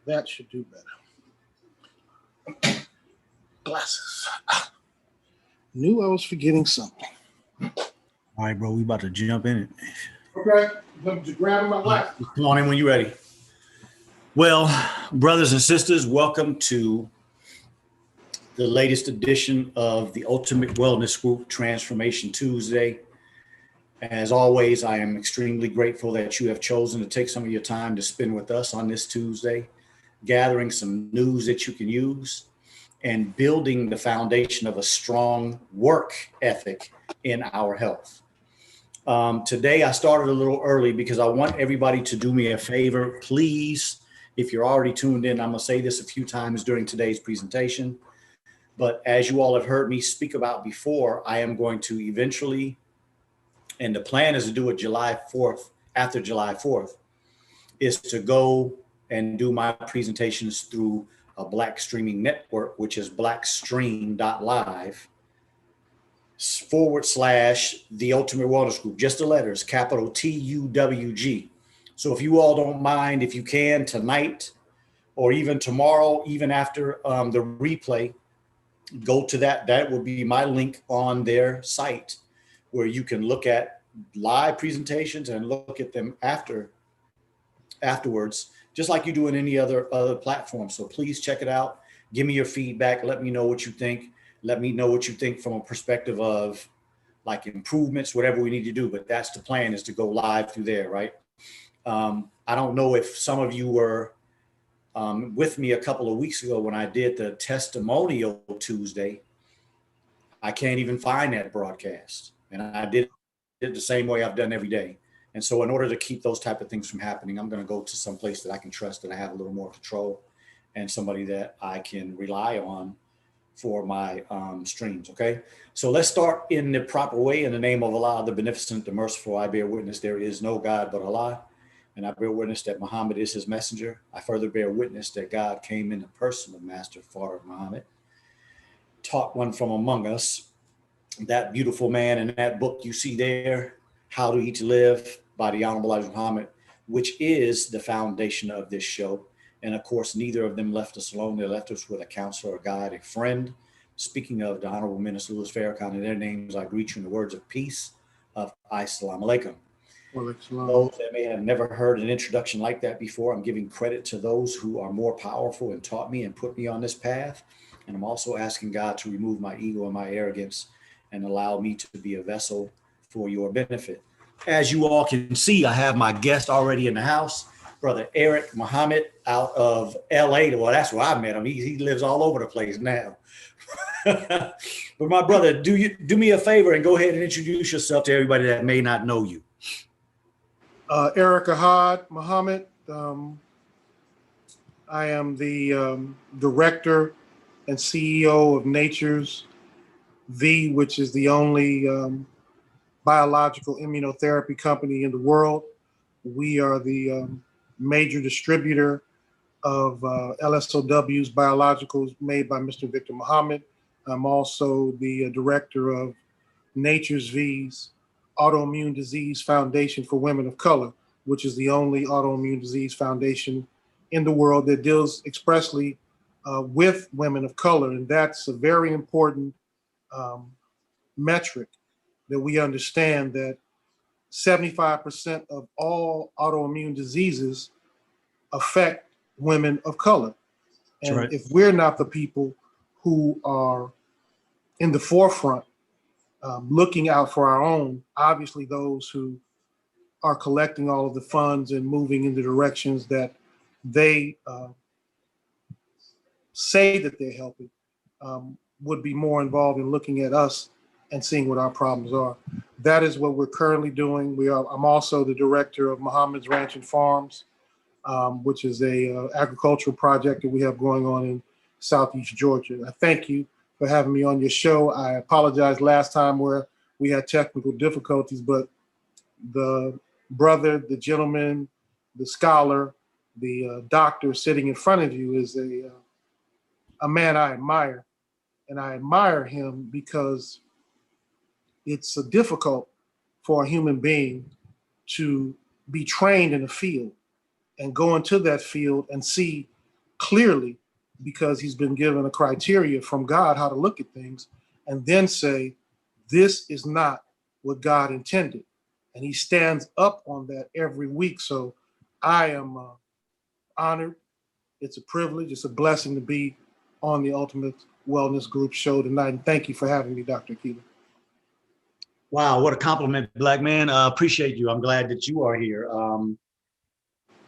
That should do better. Glasses. Knew I was forgetting something. All right, bro, we about to jump in it. Okay, I'm just grabbing my glasses. Come on in when you're ready. Well, brothers and sisters, welcome to the latest edition of the Ultimate Wellness Group Transformation Tuesday. As always, I am extremely grateful that you have chosen to take some of your time to spend with us on this Tuesday, gathering some news that you can use and building the foundation of a strong work ethic in our health. Today, I started a little early because I want everybody to do me a favor. Please, if you're already tuned in, I'm going to say this a few times during today's presentation. But as you all have heard me speak about before, I am going to eventually, and the plan is to do it July 4th, after July 4th, is to go and do my presentations through a Black streaming network, which is blackstream.live / the Ultimate Wellness Group, just the letters, capital TUWG. So if you all don't mind, if you can tonight or even tomorrow, even after the replay, go to that. That will be my link on their site where you can look at live presentations and look at them afterwards, just like you do in any other platform. So please check it out. Give me your feedback. Let me know what you think. Let me know what you think from a perspective of like improvements, whatever we need to do. But that's the plan, is to go live through there, right? I don't know if some of you were with me a couple of weeks ago when I did the testimonial Tuesday. I can't even find that broadcast. And I did it the same way I've done every day. And so in order to keep those type of things from happening, I'm going to go to some place that I can trust, that I have a little more control, and somebody that I can rely on for my streams. Okay. So let's start in the proper way. In the name of Allah, the beneficent, the merciful, I bear witness there is no God but Allah. And I bear witness that Muhammad is his messenger. I further bear witness that God came in the person of Master Father Muhammad, taught one from among us, that beautiful man in that book you see there, How to Eat to Live by the Honorable Elijah Muhammad, which is the foundation of this show. And of course, neither of them left us alone. They left us with a counselor, a guide, a friend. Speaking of the Honorable Minister Louis Farrakhan and their names, I greet you in the words of peace of Assalamu alaikum. Those that may have never heard an introduction like that before, I'm giving credit to those who are more powerful and taught me and put me on this path. And I'm also asking God to remove my ego and my arrogance and allow me to be a vessel for your benefit. As you all can see, I have my guest already in the house, Brother Eric Muhammad out of LA. Well, that's where I met him. He lives all over the place now. But my brother, do me a favor and go ahead and introduce yourself to everybody that may not know you. Eric Ahad Muhammad. I am the director and CEO of Nature's V, which is the only biological immunotherapy company in the world. We are the major distributor of LSOW's biologicals made by Mr. Victor Muhammad. I'm also the director of Nature's V's Autoimmune Disease Foundation for Women of Color, which is the only autoimmune disease foundation in the world that deals expressly with women of color. And that's a very important metric, that we understand that 75% of all autoimmune diseases affect women of color. And right, if we're not the people who are in the forefront looking out for our own, obviously those who are collecting all of the funds and moving in the directions that they say that they're helping, would be more involved in looking at us and seeing what our problems are. That is what we're currently doing. I'm also the director of Muhammad's Ranch and Farms, which is a agricultural project that we have going on in Southeast Georgia. I thank you for having me on your show. I apologize last time where we had technical difficulties, but the brother, the gentleman, the scholar, the doctor sitting in front of you is a man I admire. And I admire him because it's difficult for a human being to be trained in a field and go into that field and see clearly because he's been given a criteria from God how to look at things, and then say, this is not what God intended. And he stands up on that every week. So I am honored. It's a privilege. It's a blessing to be on the Ultimate Wellness Group show tonight. And thank you for having me, Dr. Keeler. Wow, what a compliment, Black man. Appreciate you. I'm glad that you are here.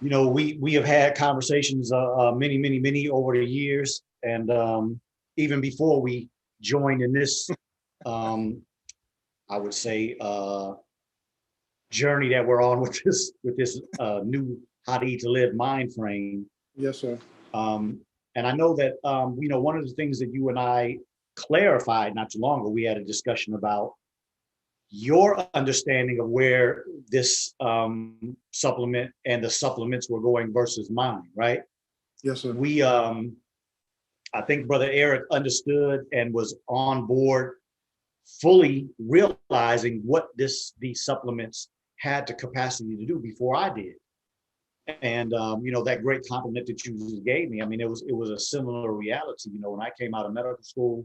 You know, we have had conversations many over the years, and even before we joined in this, I would say, journey that we're on with this new How to Eat to Live mind frame. Yes, sir. And I know that you know, one of the things that you and I clarified not too long ago, we had a discussion about your understanding of where this supplement and the supplements were going versus mine, right? Yes, sir. We, I think Brother Eric understood and was on board, fully realizing what these supplements had the capacity to do before I did. And you know, that great compliment that you just gave me, I mean, it was a similar reality. You know, when I came out of medical school,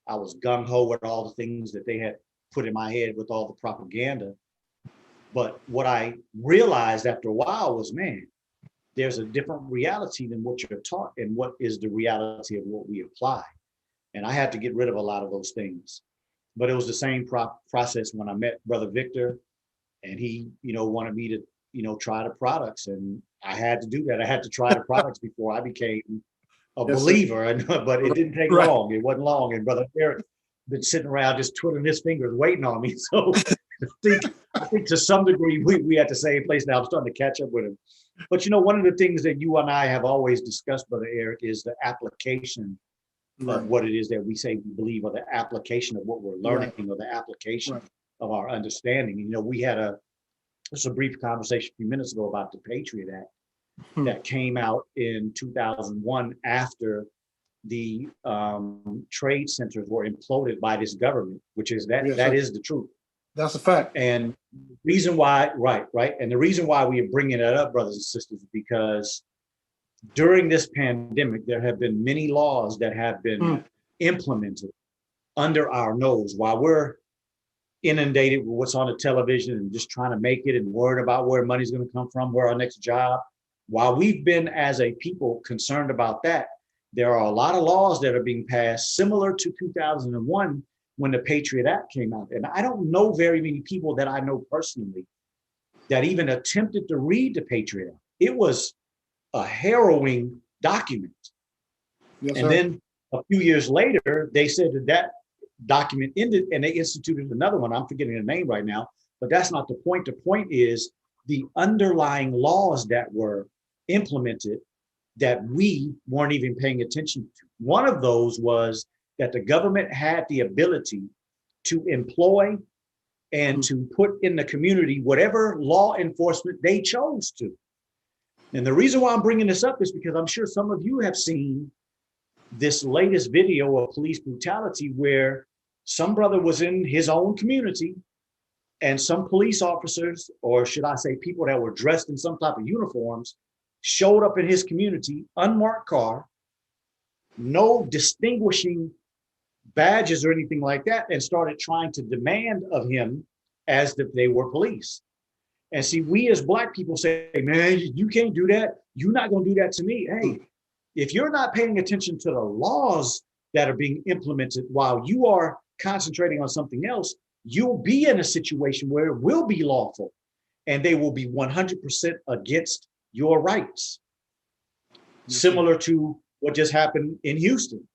I was gung-ho at all the things that they had put in my head with all the propaganda. But what I realized after a while was, man, there's a different reality than what you're taught and what is the reality of what we apply. And I had to get rid of a lot of those things. But it was the same process when I met Brother Victor, and he, you know, wanted me to, you know, try the products. And I had to do that. I had to try the products before I became a believer. And, but it didn't take long. It wasn't long. And Brother Eric been sitting around just twiddling his fingers waiting on me. So I think to some degree we at the same place now. I'm starting to catch up with him. But you know, one of the things that you and I have always discussed, Brother Eric, is the application of what it is that we say we believe, or the application of what we're learning, or the application of our understanding. And, you know, we had just a brief conversation a few minutes ago about the Patriot Act that came out in 2001 after the trade centers were imploded by this government, which is that is the truth. That's a fact. And the reason why, right. And the reason why we are bringing that up, brothers and sisters, is because during this pandemic, there have been many laws that have been implemented under our nose while we're inundated with what's on the television and just trying to make it and worried about where money's going to come from, where our next job. While we've been, as a people, concerned about that, there are a lot of laws that are being passed similar to 2001 when the Patriot Act came out. And I don't know very many people that I know personally that even attempted to read the Patriot Act. It was a harrowing document. Yes, and then a few years later, they said that document ended and they instituted another one. I'm forgetting the name right now, but that's not the point. The point is the underlying laws that were implemented that we weren't even paying attention to. One of those was that the government had the ability to employ and to put in the community whatever law enforcement they chose to. And the reason why I'm bringing this up is because I'm sure some of you have seen this latest video of police brutality where some brother was in his own community and some police officers, or should I say people that were dressed in some type of uniforms, showed up in his community, unmarked car, no distinguishing badges or anything like that, and started trying to demand of him as if they were police. And see, we as Black people say, man, you can't do that. You're not going to do that to me. Hey, if you're not paying attention to the laws that are being implemented while you are concentrating on something else, you'll be in a situation where it will be lawful and they will be 100% against your rights. Similar to what just happened in Houston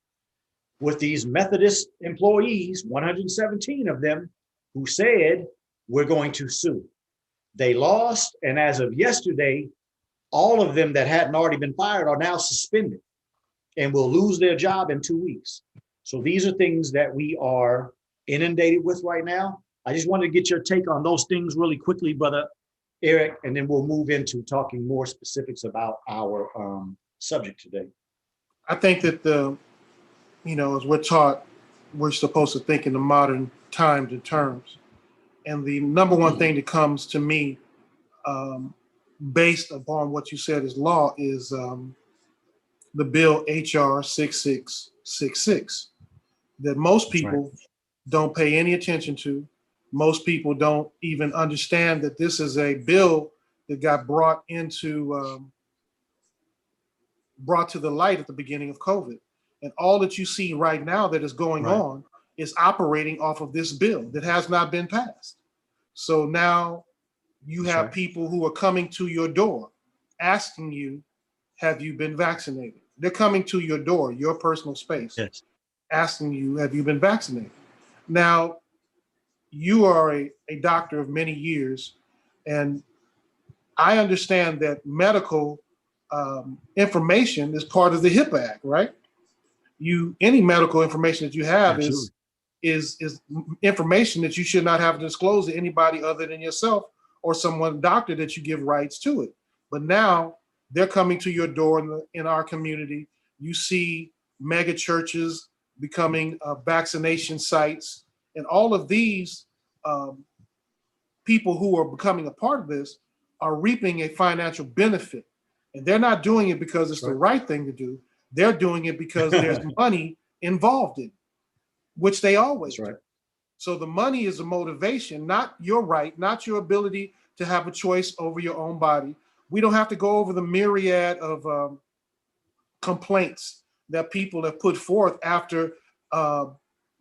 with these Methodist employees, 117 of them, who said, we're going to sue. They lost, and as of yesterday, all of them that hadn't already been fired are now suspended and will lose their job in 2 weeks. So these are things that we are inundated with right now. I just wanted to get your take on those things really quickly, Brother Eric, and then we'll move into talking more specifics about our subject today. I think that as we're taught, we're supposed to think in the modern times and terms. And the number one thing that comes to me based upon what you said is law is the bill HR 6666 that most people don't pay any attention to. Most people don't even understand that this is a bill that got brought to the light at the beginning of COVID. And all that you see right now that is going on is operating off of this bill that has not been passed. So now you have people who are coming to your door asking you, have you been vaccinated? They're coming to your door, your personal space, asking you, have you been vaccinated? Now, you are a doctor of many years, and I understand that medical information is part of the HIPAA Act, right? Any medical information that you have is information that you should not have to disclose to anybody other than yourself or someone, doctor, that you give rights to it. But now they're coming to your door in our community. You see mega churches becoming vaccination sites, and all of these people who are becoming a part of this are reaping a financial benefit. And they're not doing it because it's the right thing to do. They're doing it because there's money involved in it, which they always do. So the money is a motivation, not your right, not your ability to have a choice over your own body. We don't have to go over the myriad of complaints that people have put forth after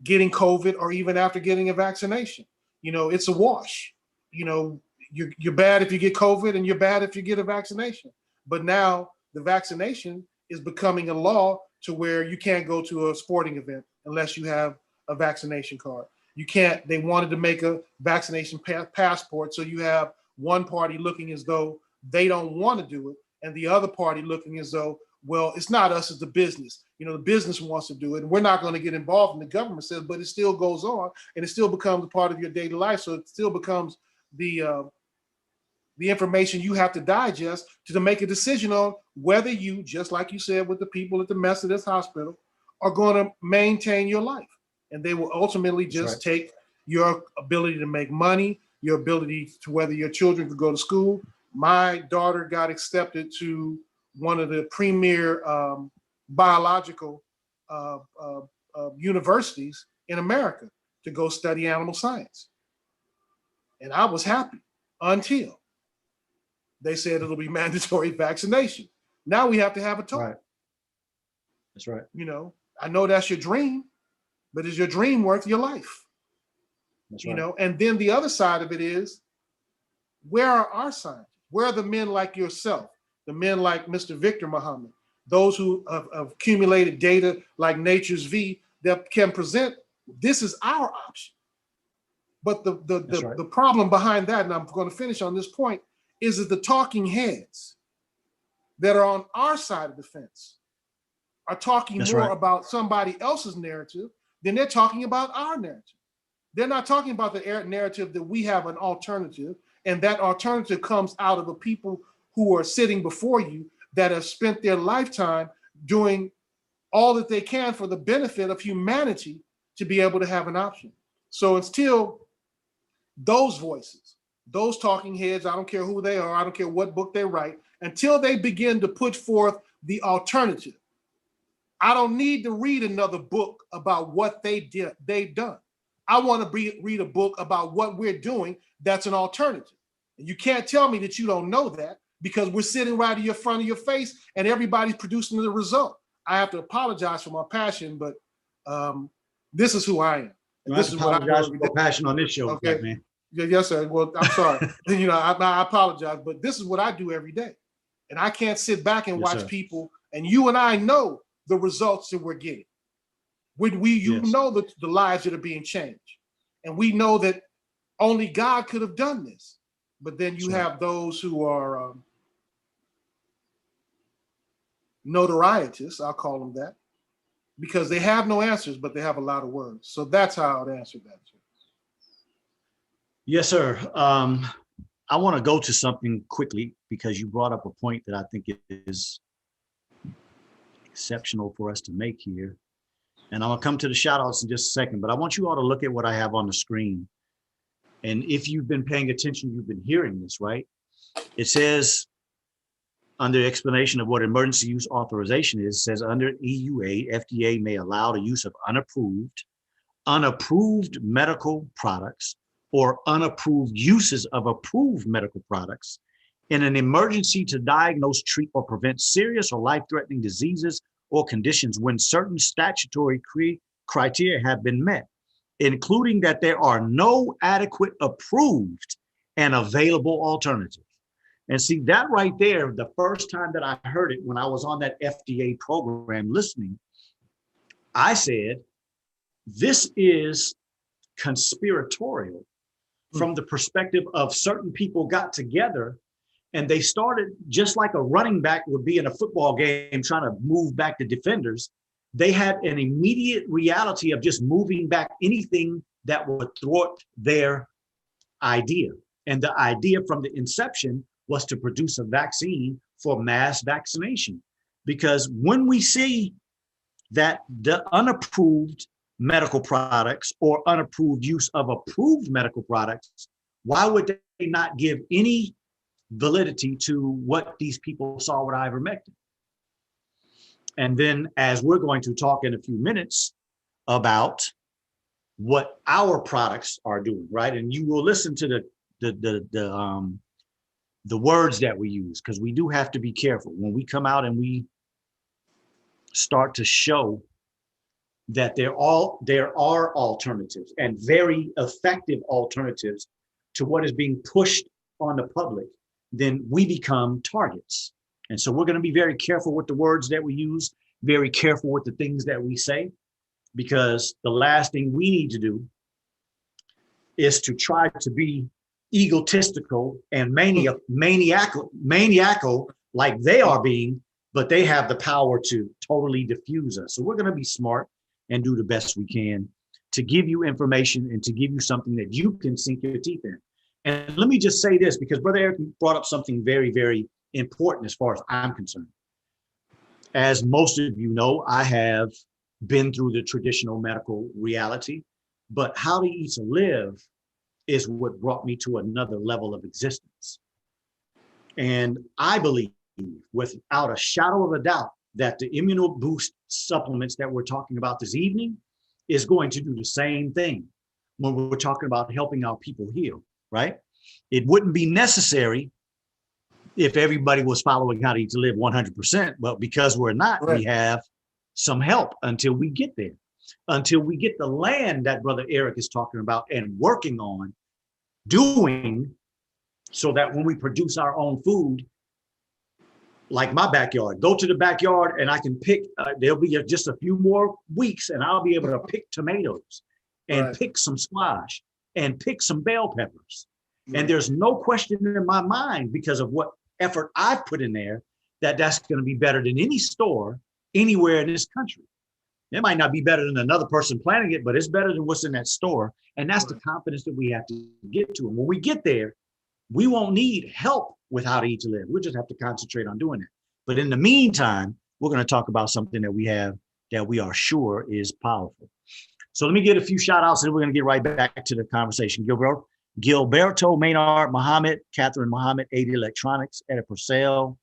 getting COVID or even after getting a vaccination. You know, it's a wash. You know, you're bad if you get COVID and you're bad if you get a vaccination. But now the vaccination is becoming a law to where you can't go to a sporting event unless you have a vaccination card. You can't, they wanted to make a vaccination passport. So you have one party looking as though they don't want to do it, and the other party looking as though, well, it's not us, it's the business. You know, the business wants to do it, and we're not going to get involved. And the government says, but it still goes on, and it still becomes a part of your daily life. So it still becomes the information you have to digest to make a decision on whether you, just like you said with the people at the Methodist Hospital, are going to maintain your life. And they will ultimately just take your ability to make money, your ability to whether your children could go to school. My daughter got accepted to one of the premier biological universities in America to go study animal science. And I was happy until they said it'll be mandatory vaccination. Now we have to have a talk. That's right. You know, I know that's your dream, but is your dream worth your life? That's you know, and then the other side of it is, where are our scientists? Where are the men like yourself, the men like Mr. Victor Muhammad, those who have accumulated data like Nature's V that can present, this is our option. But the problem behind that, and I'm going to finish on this point, is that the talking heads that are on our side of the fence are talking more about somebody else's narrative than they're talking about our narrative. They're not talking about the narrative that we have an alternative, and that alternative comes out of the people who are sitting before you that have spent their lifetime doing all that they can for the benefit of humanity to be able to have an option. So until those voices, those talking heads, I don't care who they are, I don't care what book they write, until they begin to put forth the alternative, I don't need to read another book about what they've done. I want to read a book about what we're doing that's an alternative. And you can't tell me that you don't know that, because we're sitting right in front of your face and everybody's producing the result. I have to apologize for my passion, but this is who I am. And this is what I do every day. Passion on this show, okay, man. Yes, sir. Well, I'm sorry. You know, I apologize, but this is what I do every day. And I can't sit back and watch people, and you and I know the results that we're getting. You know the lives that are being changed. And we know that only God could have done this. But then you have those who are notorietous, I'll call them that, because they have no answers, but they have a lot of words. So that's how I would answer that. Yes, sir. I want to go to something quickly because you brought up a point that I think is exceptional for us to make here. And I'm going to come to the shout outs in just a second, but I want you all to look at what I have on the screen. And if you've been paying attention, you've been hearing this, right? It says, under explanation of what emergency use authorization is, says under EUA, FDA may allow the use of unapproved medical products or unapproved uses of approved medical products in an emergency to diagnose, treat, or prevent serious or life-threatening diseases or conditions when certain statutory criteria have been met, including that there are no adequate approved and available alternatives. And see that right there, the first time that I heard it when I was on that FDA program listening, I said, this is conspiratorial from the perspective of certain people got together and they started just like a running back would be in a football game trying to move back the defenders. They had an immediate reality of just moving back anything that would thwart their idea. And the idea from the inception was to produce a vaccine for mass vaccination. Because when we see that the unapproved medical products or unapproved use of approved medical products, why would they not give any validity to what these people saw with ivermectin? And then as we're going to talk in a few minutes about what our products are doing, right? And you will listen to the words that we use, because we do have to be careful when we come out and we start to show that there are alternatives and very effective alternatives to what is being pushed on the public, then we become targets. And so we're going to be very careful with the words that we use, very careful with the things that we say, because the last thing we need to do is to try to be egotistical and maniacal like they are being, but they have the power to totally diffuse us. So we're going to be smart and do the best we can to give you information and to give you something that you can sink your teeth in. And let me just say this, because Brother Eric brought up something very, very important as far as I'm concerned. As most of you know, I have been through the traditional medical reality, but How to Eat to Live is what brought me to another level of existence. And I believe without a shadow of a doubt that the Immuno Boost supplements that we're talking about this evening is going to do the same thing when we're talking about helping our people heal, right? It wouldn't be necessary if everybody was following How to Eat to Live 100%, but because we're not, right, we have some help until we get there, until we get the land that Brother Eric is talking about and working on doing, so that when we produce our own food, like my backyard, go to the backyard and I can pick, there'll be just a few more weeks and I'll be able to pick tomatoes and right, pick some squash and pick some bell peppers. Right. And there's no question in my mind, because of what effort I've put in there, that that's going to be better than any store anywhere in this country. It might not be better than another person planting it, but it's better than what's in that store. And that's right, the confidence that we have to get to. And when we get there, we won't need help with How to Eat to Live. We'll just have to concentrate on doing it. But in the meantime, we're going to talk about something that we have that we are sure is powerful. So let me get a few shout outs and we're going to get right back to the conversation. Gilberto Maynard Muhammad, Catherine Muhammad, 80 Electronics, Etta Purcell,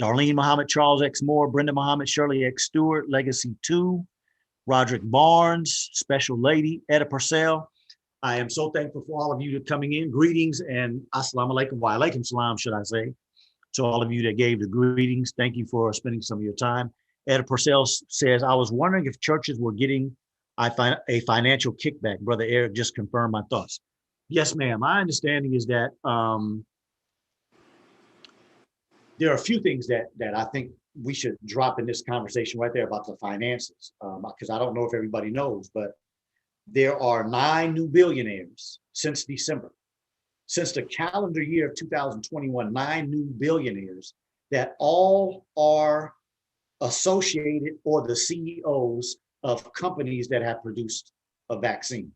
Darlene Muhammad, Charles X. Moore, Brenda Muhammad, Shirley X. Stewart, Legacy 2, Roderick Barnes, Special Lady, Etta Purcell. I am so thankful for all of you coming in. Greetings and assalamu alaikum, wa alaikum salam, should I say, to all of you that gave the greetings. Thank you for spending some of your time. Etta Purcell says, I was wondering if churches were getting a financial kickback. Brother Eric just confirmed my thoughts. Yes, ma'am. My understanding is that there are a few things that I think we should drop in this conversation right there about the finances, because I don't know if everybody knows, but there are 9 new billionaires since December. Since the calendar year of 2021, 9 new billionaires that all are associated or the CEOs of companies that have produced a vaccine.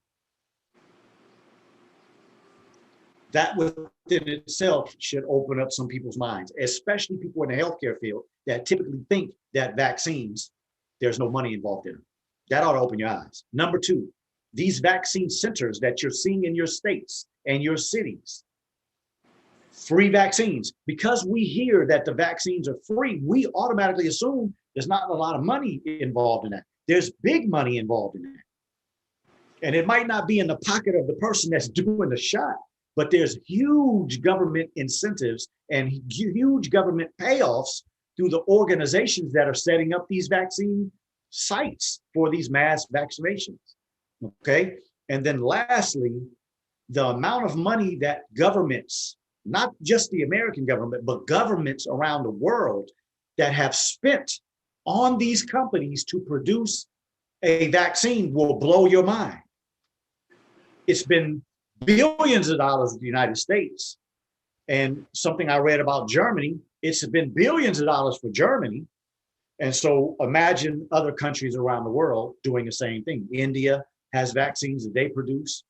That within itself should open up some people's minds, especially people in the healthcare field that typically think that vaccines, there's no money involved in them. That ought to open your eyes. Number 2, these vaccine centers that you're seeing in your states and your cities, free vaccines. Because we hear that the vaccines are free, we automatically assume there's not a lot of money involved in that. There's big money involved in that. And it might not be in the pocket of the person that's doing the shot, but there's huge government incentives and huge government payoffs through the organizations that are setting up these vaccine sites for these mass vaccinations. Okay. And then lastly, the amount of money that governments, not just the American government, but governments around the world that have spent on these companies to produce a vaccine will blow your mind. It's been billions of dollars in the United States. And something I read about Germany, it's been billions of dollars for Germany. And so imagine other countries around the world doing the same thing. India has vaccines that they produce.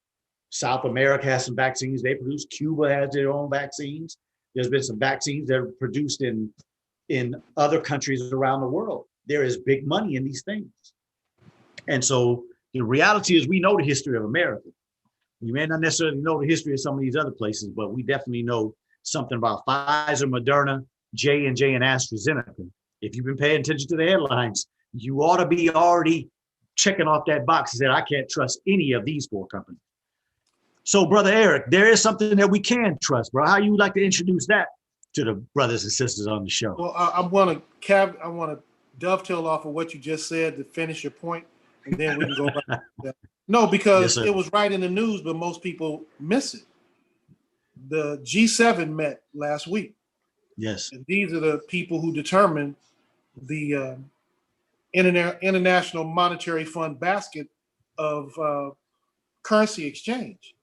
South America has some vaccines they produce. Cuba has their own vaccines. There's been some vaccines that are produced in other countries around the world. There is big money in these things. And so the reality is we know the history of America. You may not necessarily know the history of some of these other places, but we definitely know something about Pfizer, Moderna, J&J, and AstraZeneca. If you've been paying attention to the headlines, you ought to be already checking off that box and saying, I can't trust any of these four companies. So, Brother Eric, there is something that we can trust, bro. How you like to introduce that to the brothers and sisters on the show? Well, I want to dovetail off of what you just said to finish your point, and then we can go back to that. No, because Yes, it was right in the news, but most people miss it. The G7 met last week. Yes. And these are the people who determine the International Monetary Fund basket of currency exchange.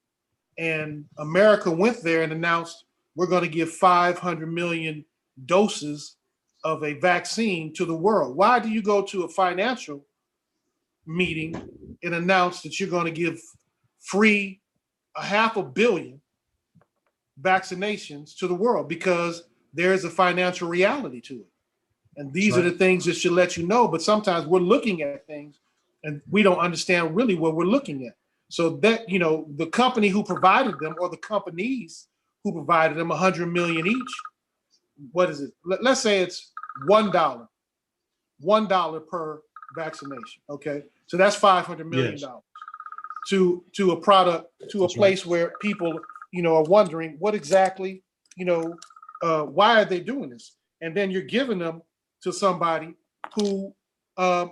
And America went there and announced we're going to give 500 million doses of a vaccine to the world. Why do you go to a financial meeting and announce that you're going to give free 500 million vaccinations to the world? Because there is a financial reality to it. And these are the things that should let you know. But sometimes we're looking at things and we don't understand really what we're looking at. So that, the company who provided them, or the companies who provided them 100 million each, what is it? Let's say it's $1 per vaccination. Okay. So that's $500 million to a product, to a place where people, are wondering what exactly, why are they doing this? And then you're giving them to somebody who has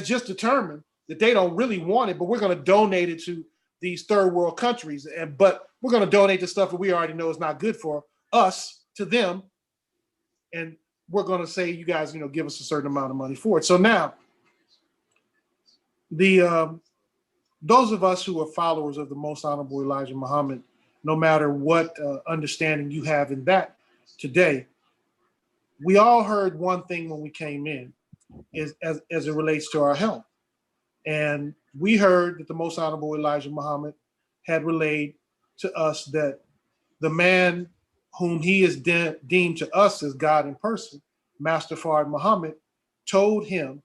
just determined that they don't really want it, but we're going to donate it to these third world countries. But we're going to donate the stuff that we already know is not good for us to them. And we're going to say, you guys, give us a certain amount of money for it. So now those of us who are followers of the Most Honorable Elijah Muhammad, no matter what understanding you have in that today, we all heard one thing when we came in, is as it relates to our health. And we heard that the Most Honorable Elijah Muhammad had relayed to us that the man whom he is deemed to us as God in person, Master Fard Muhammad, told him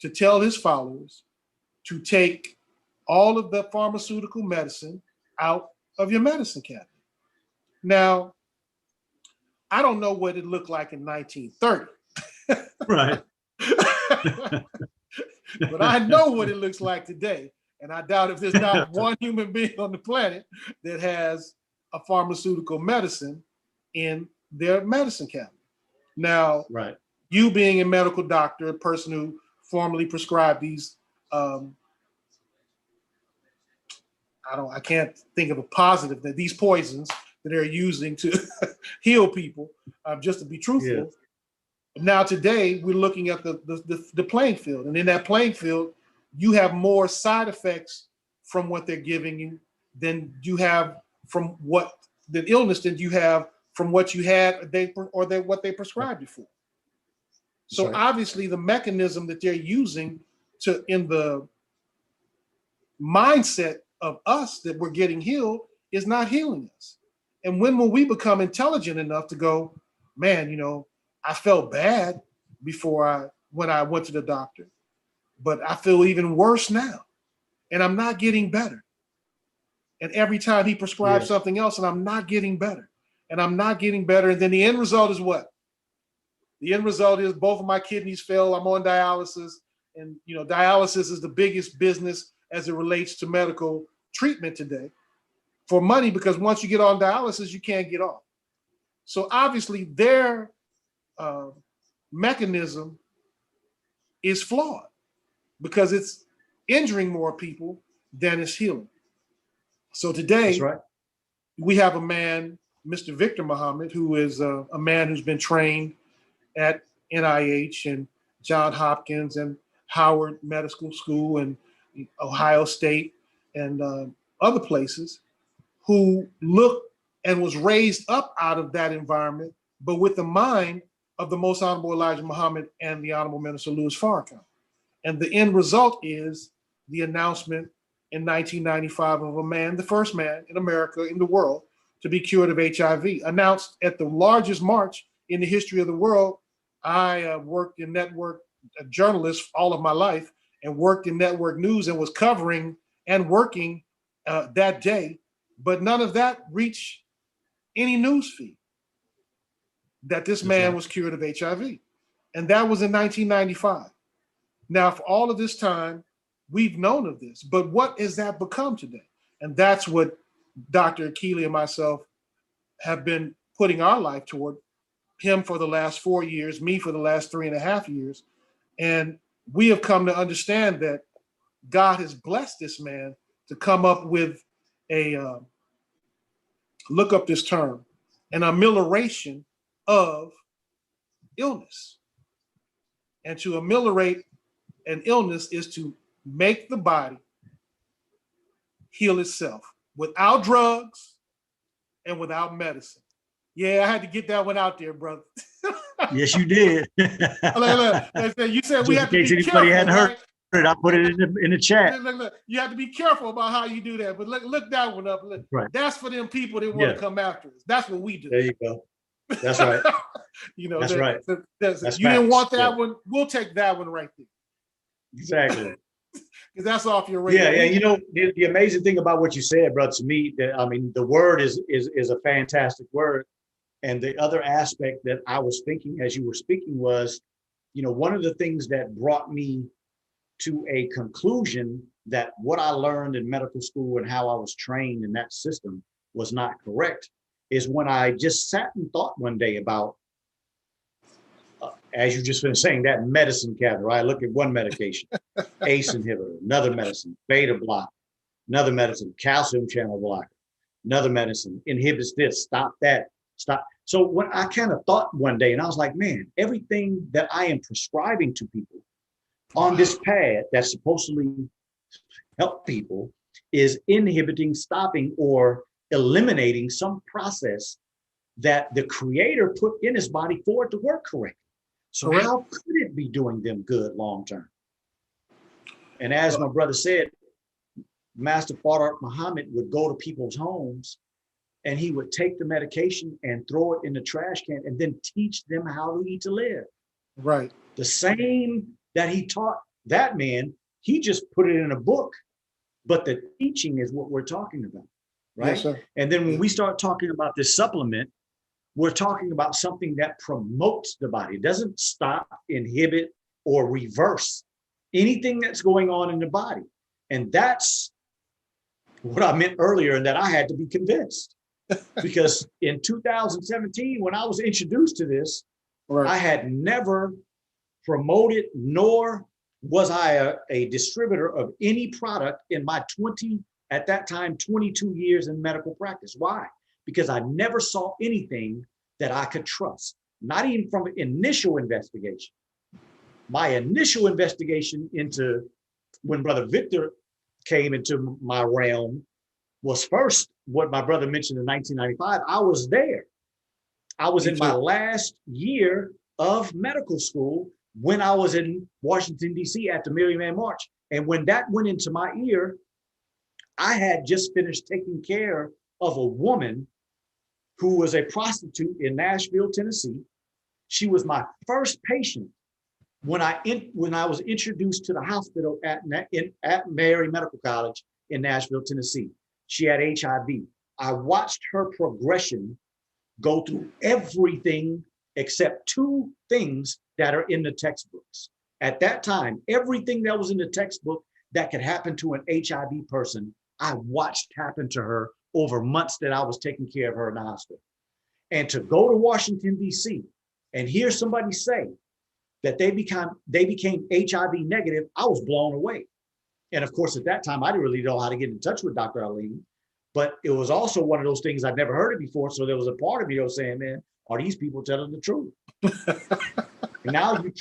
to tell his followers to take all of the pharmaceutical medicine out of your medicine cabinet. Now, I don't know what it looked like in 1930. Right. But I know what it looks like today. And I doubt if there's not one human being on the planet that has a pharmaceutical medicine in their medicine cabinet. Now, you being a medical doctor, a person who formerly prescribed these, I can't think of a positive, that these poisons that they're using to heal people, just to be truthful. Yeah. Now today we're looking at the playing field, and in that playing field, you have more side effects from what they're giving you than you have from the illness than you have from what you had what they prescribed you for. So obviously the mechanism that they're using in the mindset of us that we're getting healed is not healing us. And when will we become intelligent enough to go, man, I felt bad when I went to the doctor, but I feel even worse now, and I'm not getting better. And every time he prescribes something else, and I'm not getting better. and I'm not getting better. And then the end result is what? The end result is both of my kidneys fail. I'm on dialysis, and dialysis is the biggest business as it relates to medical treatment today for money, because once you get on dialysis, you can't get off. So obviously their mechanism is flawed because it's injuring more people than it's healing. So today, That's right. we have a man, Mr. Victor Muhammad, who is a man who's been trained at NIH and Johns Hopkins and Howard Medical School and Ohio State and other places, who looked and was raised up out of that environment, but with the mind of the Most Honorable Elijah Muhammad and the Honorable Minister Louis Farrakhan. And the end result is the announcement in 1995 of a man, the first man in America, in the world, to be cured of HIV, announced at the largest march in the history of the world. I worked in network journalist all of my life and worked in network news and was covering and working that day, but none of that reached any news feed that this man was cured of HIV. And that was in 1995. Now, for all of this time, we've known of this, but what has that become today? And that's what Dr. Akili and myself have been putting our life toward, him for the last 4 years, me for the last 3.5 years. And we have come to understand that God has blessed this man to come up with a, look up this term, an amelioration of illness. And to ameliorate an illness is to make the body heal itself without drugs and without medicine. Yeah, I had to get that one out there, brother. Yes, you did. You said we have to be anybody careful. Hadn't heard it, I put it in the chat. Look. You have to be careful about how you do that. But look that one up. Look, right. That's for them people that want to come after us. That's what we do. There you go. That's right. That's right. You didn't want that one. We'll take that one right there. Exactly. Because that's off your radar. Yeah. The amazing thing about what you said, bro, to me, the word is a fantastic word. And the other aspect that I was thinking as you were speaking was, one of the things that brought me to a conclusion that what I learned in medical school and how I was trained in that system was not correct is when I just sat and thought one day about, as you just finished saying, that medicine category. I look at one medication, ACE inhibitor, another medicine, beta blocker, another medicine, calcium channel blocker, another medicine, inhibits this, stop that, stop. So when I kind of thought one day, and I was like, man, everything that I am prescribing to people on this pad that's supposedly help people is inhibiting, stopping, or eliminating some process that the creator put in his body for it to work correctly. So how could it be doing them good long term? And as my brother said, Master Fard Muhammad would go to people's homes and he would take the medication and throw it in the trash can and then teach them how to eat to live. Right. The same that he taught that man, he just put it in a book, but the teaching is what we're talking about, right? Yes, sir. And then when we start talking about this supplement, we're talking about something that promotes the body. It doesn't stop, inhibit, or reverse anything that's going on in the body. And that's what I meant earlier, and that I had to be convinced. Because in 2017, when I was introduced to this, I had never promoted, nor was I a distributor of any product in my 22 years in medical practice. Why? Because I never saw anything that I could trust, not even from initial investigation. My initial investigation into when Brother Victor came into my realm was first what my brother mentioned in 1995. I was there. I was in my last year of medical school when I was in Washington, D.C. at the Million Man March. And when that went into my ear, I had just finished taking care of a woman who was a prostitute in Nashville, Tennessee. She was my first patient when I was introduced to the hospital at Mary Medical College in Nashville, Tennessee. She had HIV. I watched her progression go through everything except two things that are in the textbooks. At that time, everything that was in the textbook that could happen to an HIV person, I watched happen to her over months that I was taking care of her in the hospital. And to go to Washington, D.C. and hear somebody say that they became HIV negative, I was blown away. And of course, at that time, I didn't really know how to get in touch with Dr. Aline, but it was also one of those things I'd never heard it before. So there was a part of me that was saying, man, are these people telling the truth? And now you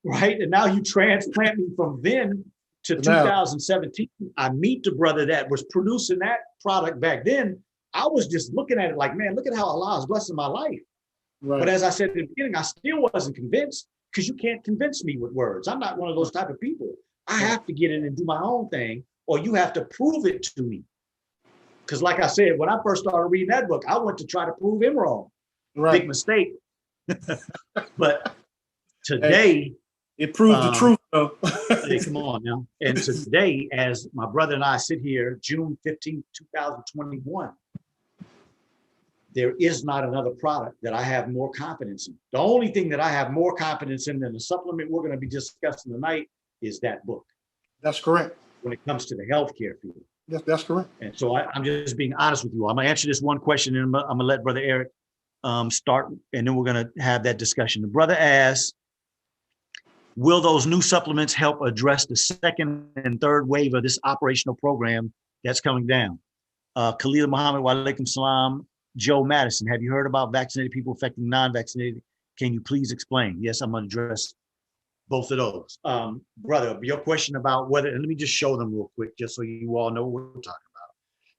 and now you transplant me from then to 2017. I meet the brother that was producing that product back then. I was just looking at it like, man, look at how Allah is blessing my life. Right. But as I said at the beginning, I still wasn't convinced, because you can't convince me with words. I'm not one of those type of people. I have to get in and do my own thing, or you have to prove it to me. Because like I said, when I first started reading that book, I went to try to prove him wrong. Right. Big mistake. But today, it proved the truth, though. Hey, come on now. And today, as my brother and I sit here, June 15th, 2021, there is not another product that I have more confidence in. The only thing that I have more confidence in than the supplement we're going to be discussing tonight is that book. That's correct. When it comes to the healthcare field. That's correct. And so I'm just being honest with you. I'm going to answer this one question, and I'm going to let Brother Eric start, and then we're going to have that discussion. The brother asks, will those new supplements help address the second and third wave of this operational program that's coming down? Khalil Muhammad, wa alaikum salam. Joe Madison, have you heard about vaccinated people affecting non-vaccinated? Can you please explain? Yes, I'm going to address both of those. Brother, your question about whether, and let me just show them real quick, just so you all know what we're talking about.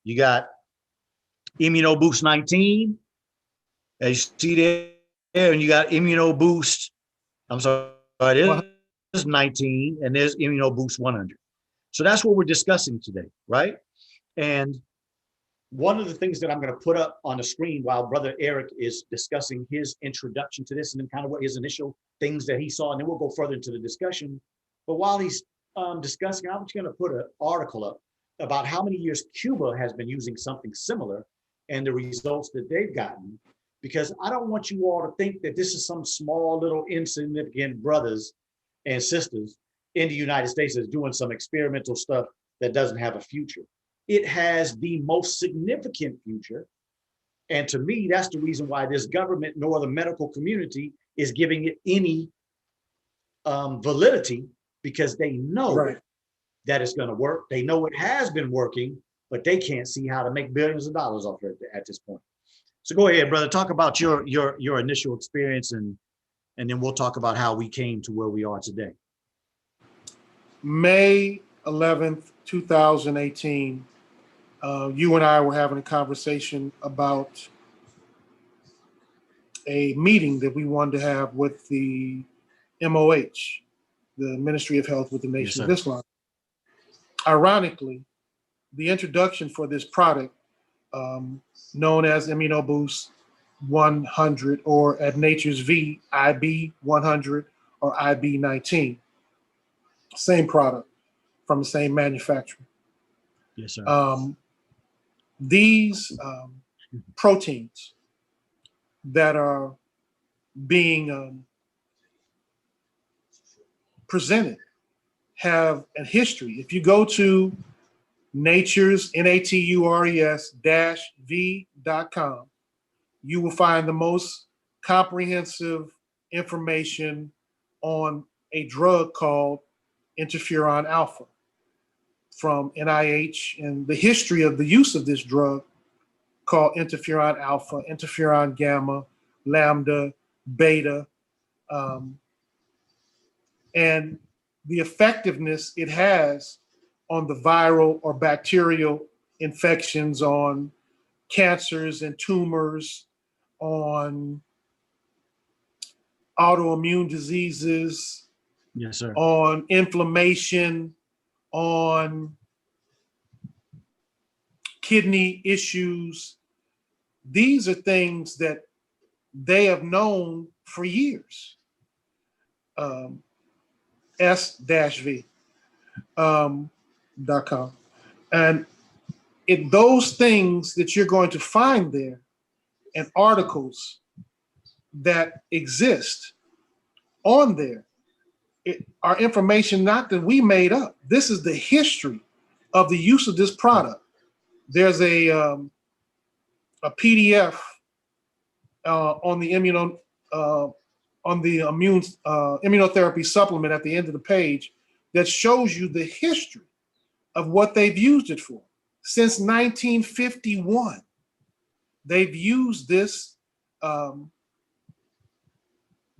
You got Immuno Boost 19, as you see there, and you got Immuno Boost, I'm sorry, there's 19, and there's Immuno Boost 100. So that's what we're discussing today, right? And one of the things that I'm going to put up on the screen while Brother Eric is discussing his introduction to this and then kind of what his initial things that he saw, and then we'll go further into the discussion. But while he's discussing, I'm just going to put an article up about how many years Cuba has been using something similar and the results that they've gotten, because I don't want you all to think that this is some small little insignificant brothers and sisters in the United States that's doing some experimental stuff that doesn't have a future. It has the most significant future. And to me, that's the reason why this government nor the medical community is giving it any validity, because they know that it's going to work. They know it has been working, but they can't see how to make billions of dollars off it at this point. So go ahead, brother, talk about your initial experience, and then we'll talk about how we came to where we are today. May 11th, 2018, you and I were having a conversation about a meeting that we wanted to have with the MOH, the Ministry of Health with the Nation of Islam. Ironically, the introduction for this product, known as Immuno Boost 100, or at Nature's V, IB 100 or IB 19, same product from the same manufacturer. Yes, sir. These proteins that are being presented have a history. If you go to Nature's, natures-v.com, you will find the most comprehensive information on a drug called interferon alpha from NIH, and the history of the use of this drug called interferon alpha, interferon gamma, lambda, beta, and the effectiveness it has on the viral or bacterial infections, on cancers and tumors, on autoimmune diseases, yes, sir, on inflammation, on kidney issues. These are things that they have known for years. S-V.com. And those things that you're going to find there and articles that exist on there are information not that we made up. This is the history of the use of this product. There's a PDF on the immunotherapy supplement at the end of the page that shows you the history of what they've used it for. Since 1951, they've used this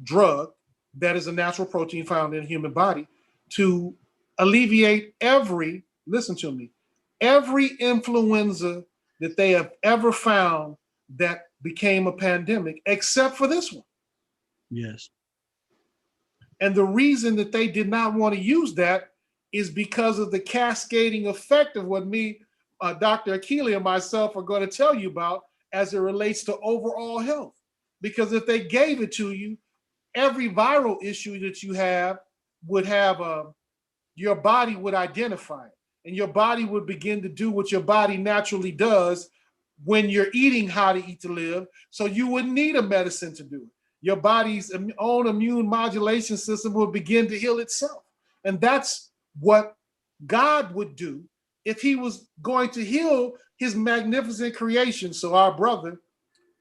drug that is a natural protein found in the human body to alleviate listen to me, every influenza that they have ever found that became a pandemic, except for this one. Yes. And the reason that they did not want to use that is because of the cascading effect of what me, Dr. Akili, and myself are going to tell you about as it relates to overall health. Because if they gave it to you, every viral issue that you have would have your body would identify it, and your body would begin to do what your body naturally does when you're eating how to eat to live. So you wouldn't need a medicine to do it. Your body's own immune modulation system will begin to heal itself. And that's what God would do if he was going to heal his magnificent creation. So our brother,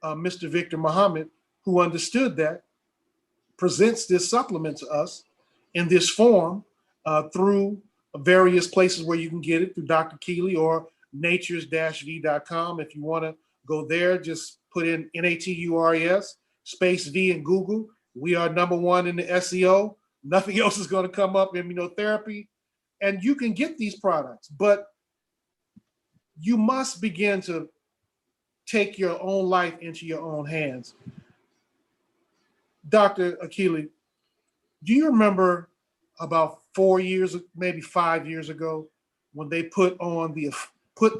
Mr. Victor Muhammad, who understood that, presents this supplement to us in this form through various places where you can get it, through Dr. Keeley or natures-v.com. If you want to go there, just put in NATURES space V in Google. We are #1 in the SEO. Nothing else is going to come up, immunotherapy. And you can get these products, but you must begin to take your own life into your own hands. Dr. Akili, do you remember about 4 years, maybe 5 years ago, when they put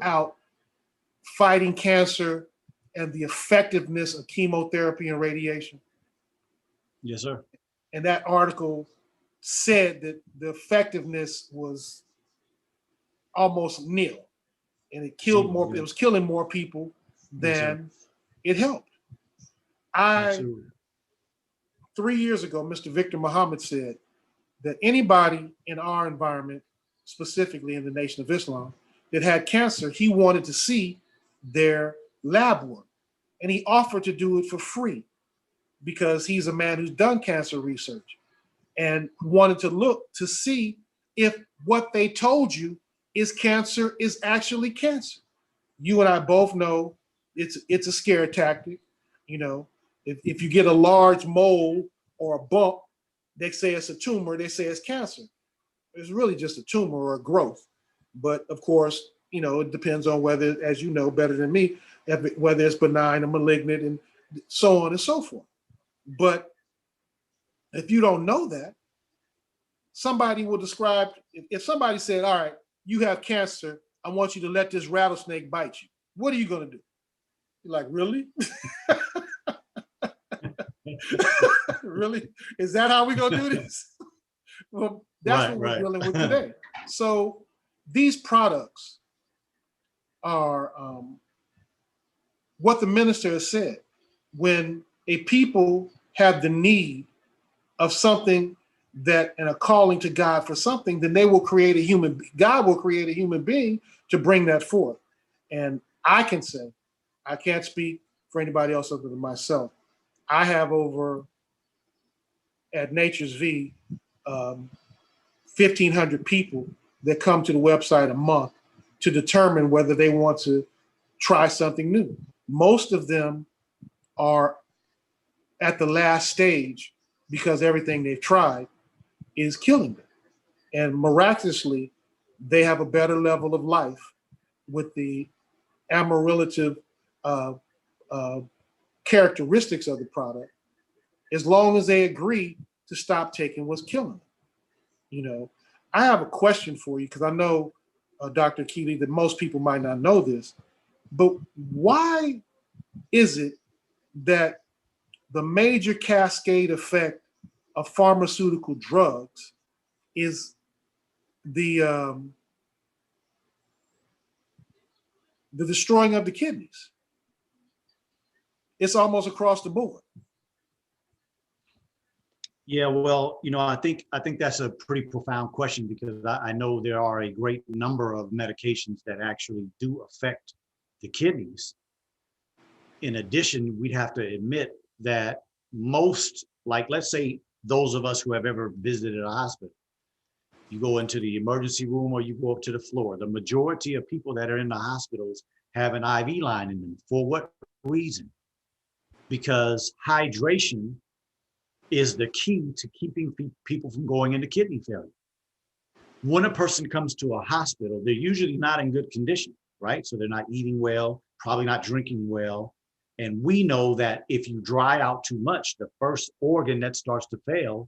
out fighting cancer and the effectiveness of chemotherapy and radiation? Yes, sir. And that article said that the effectiveness was almost nil, and it killed more. Yeah. It was killing more people than it helped. Absolutely. 3 years ago, Mr. Victor Muhammad said that anybody in our environment, specifically in the Nation of Islam, that had cancer, he wanted to see their lab work. And he offered to do it for free because he's a man who's done cancer research and wanted to look to see if what they told you is cancer is actually cancer. You and I both know it's a scare tactic. You know, if you get a large mole or a bump, they say it's a tumor, they say it's cancer. It's really just a tumor or a growth. But of course, you know, it depends on whether, as you know better than me, whether it's benign or malignant and so on and so forth. But if you don't know that, somebody will describe, if somebody said, all right, you have cancer, I want you to let this rattlesnake bite you. What are you going to do? You're like, really? Really? Is that how we're going to do this? Well, that's what we're dealing with today. So these products are what the minister has said. When a people have the need of something and a calling to God for something, then they will create God will create a human being to bring that forth. And I can say, I can't speak for anybody else other than myself. I have over at Nature's V, 1,500 people that come to the website a month to determine whether they want to try something new. Most of them are at the last stage because everything they've tried is killing them. And miraculously, they have a better level of life with the amorylative characteristics of the product, as long as they agree to stop taking what's killing them. You know, I have a question for you because I know, Dr. Keeley, that most people might not know this, but why is it that the major cascade effect of pharmaceutical drugs is the destroying of the kidneys? it's almost across the board. Yeah, well, I think that's a pretty profound question, because I know there are a great number of medications that actually do affect the kidneys. In addition, we'd have to admit that most, like, let's say those of us who have ever visited a hospital, you go into the emergency room or you go up to the floor, the majority of people that are in the hospitals have an IV line in them. For what reason? Because hydration is the key to keeping people from going into kidney failure. When a person comes to a hospital, they're usually not in good condition, right? So they're not eating well, probably not drinking well. And we know that if you dry out too much, the first organ that starts to fail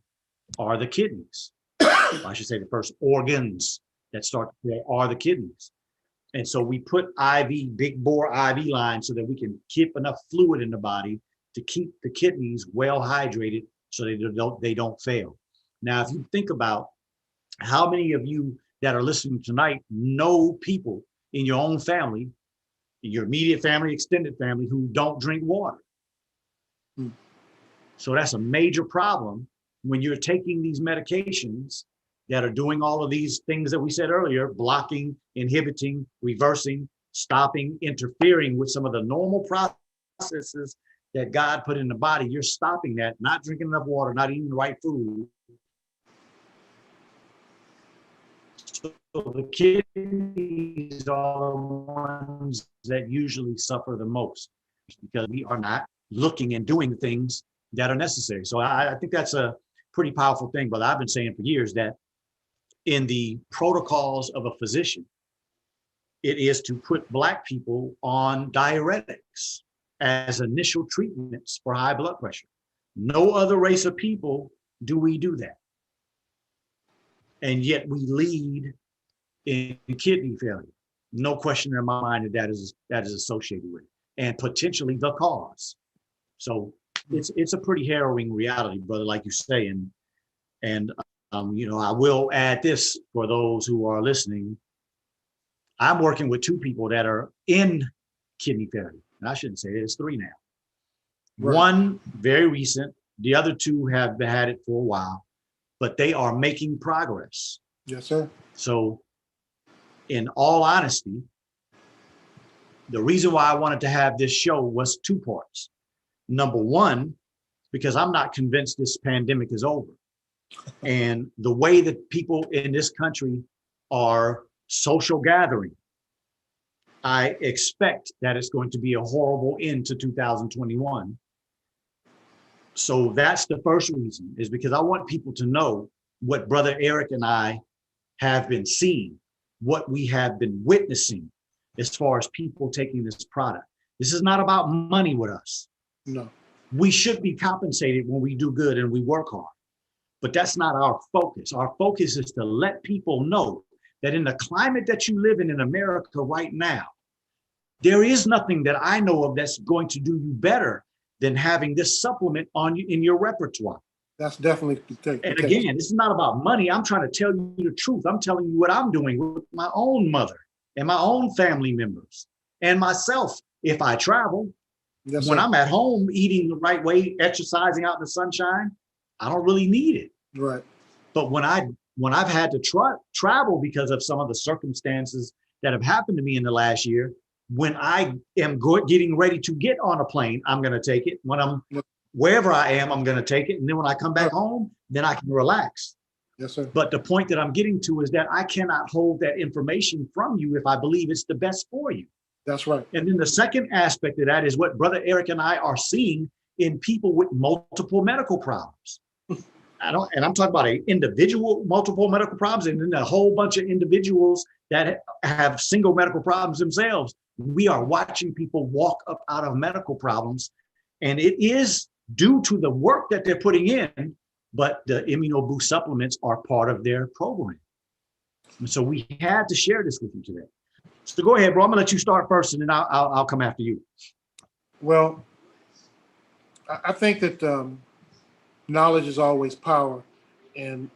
are the kidneys. I should say the first organs that start to fail are the kidneys. And so we put IV, big bore IV lines, so that we can keep enough fluid in the body to keep the kidneys well hydrated so they don't fail. Now, if you think about how many of you that are listening tonight know people in your own family, your immediate family, extended family, who don't drink water. So that's a major problem when you're taking these medications that are doing all of these things that we said earlier: blocking, inhibiting, reversing, stopping, interfering with some of the normal processes that God put in the body. You're stopping that, not drinking enough water, not eating the right food. So the kidneys are the ones that usually suffer the most, because we are not looking and doing things that are necessary. So I think that's a pretty powerful thing. But I've been saying for years that in the protocols of a physician, it is to put Black people on diuretics as initial treatments for high blood pressure. No other race of people do we do that. And yet we lead in kidney failure. No question in my mind that is associated with it, and potentially the cause. So it's a pretty harrowing reality, brother, like you say. And I will add this for those who are listening. I'm working with two people that are in kidney failure. And I shouldn't say it, it's three now. Right. One very recent, the other two have had it for a while, but they are making progress. Yes, sir. So in all honesty, the reason why I wanted to have this show was two parts. Number one, because I'm not convinced this pandemic is over. And the way that people in this country are social gathering, I expect that it's going to be a horrible end to 2021. So that's the first reason, is because I want people to know what Brother Eric and I have been seeing, what we have been witnessing as far as people taking this product. This is not about money with us. No. We should be compensated when we do good and we work hard, but that's not our focus. Our focus is to let people know that in the climate that you live in America right now, there is nothing that I know of that's going to do you better than having this supplement in your repertoire. That's definitely the case. And again, this is not about money. I'm trying to tell you the truth. I'm telling you what I'm doing with my own mother and my own family members and myself. If I travel, yes, when sir. I'm at home eating the right way, exercising out in the sunshine, I don't really need it. Right. But when I've had to travel because of some of the circumstances that have happened to me in the last year, when I am getting ready to get on a plane, I'm going to take it. When I'm wherever I am, I'm going to take it. And then when I come back home, then I can relax. Yes, sir. But the point that I'm getting to is that I cannot hold that information from you if I believe it's the best for you. That's right. And then the second aspect of that is what Brother Eric and I are seeing in people with multiple medical problems. And I'm talking about an individual multiple medical problems, and then a whole bunch of individuals that have single medical problems themselves. We are watching people walk up out of medical problems, and it is due to the work that they're putting in, but the Immuno Boost supplements are part of their program. And so we had to share this with you today. So go ahead, bro. I'm gonna let you start first, and then I'll come after you. Well, I think that knowledge is always power, and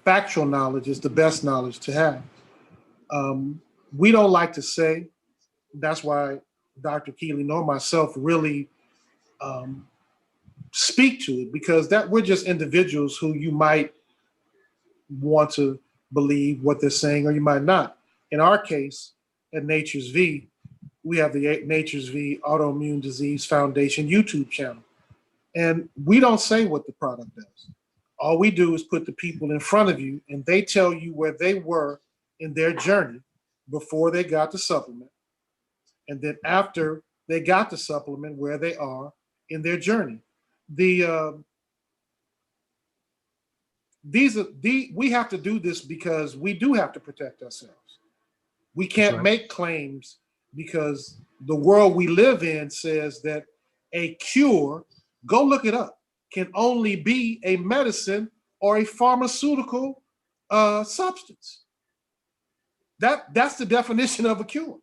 factual knowledge is the best knowledge to have. We don't like to say, that's why Dr. Keeley nor myself really speak to it, because that we're just individuals who you might want to believe what they're saying or you might not. In our case, at Nature's V, we have the Nature's V Autoimmune Disease Foundation YouTube channel. And we don't say what the product does. All we do is put the people in front of you and they tell you where they were in their journey before they got the supplement. And then after they got the supplement, where they are in their journey. We have to do this because we do have to protect ourselves. We can't make claims because the world we live in says that a cure, go look it up, can only be a medicine or a pharmaceutical substance. That's the definition of a cure.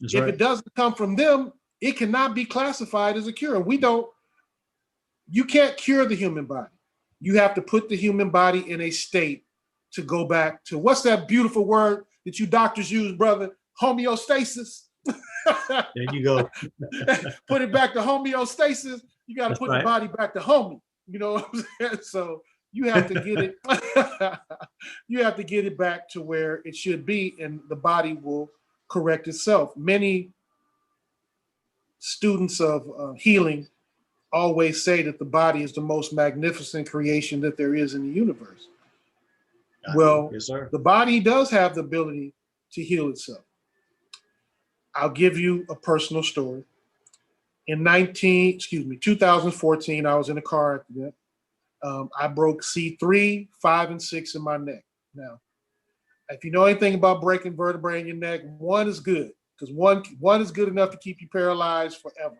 If it doesn't come from them, it cannot be classified as a cure. You can't cure the human body. You have to put the human body in a state to go back to, what's that beautiful word that you doctors use, brother? Homeostasis. There you go. Put it back to homeostasis. You got to put the body back to homie. You know what I'm saying? So you have to get it. You have to get it back to where it should be, and the body will correct itself. Many students of healing always say that the body is the most magnificent creation that there is in the universe. Well, yes, sir. The body does have the ability to heal itself. I'll give you a personal story. In 2014, I was in a car accident. I broke C3, 5, and 6 in my neck. Now, if you know anything about breaking vertebrae in your neck, one is good, because one is good enough to keep you paralyzed forever.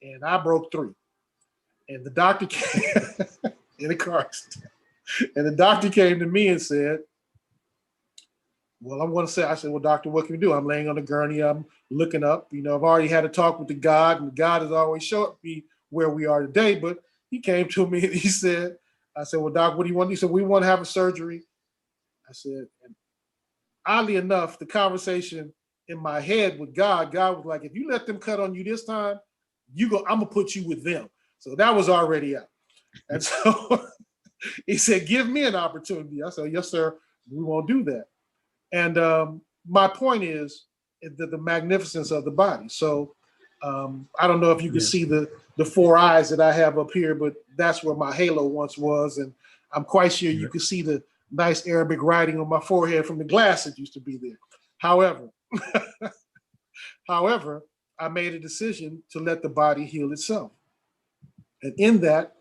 And I broke 3. And the doctor came in a car accident. And the doctor came to me and said, well, I said, well, doctor, what can we do? I'm laying on the gurney. I'm looking up. You know, I've already had a talk with the God, and God has always showed me where we are today. But he came to me and he said, I said, well, doc, what do you want? He said, we want to have a surgery. I said, and oddly enough, the conversation in my head with God was like, if you let them cut on you this time, I'm going to put you with them. So that was already out. And so he said, give me an opportunity. I said, yes, sir, we won't do that. And my point is the magnificence of the body. So I don't know if you can see the 4 eyes that I have up here, but that's where my halo once was. And I'm quite sure you can see the nice Arabic writing on my forehead from the glass that used to be there. However, I made a decision to let the body heal itself. And in that,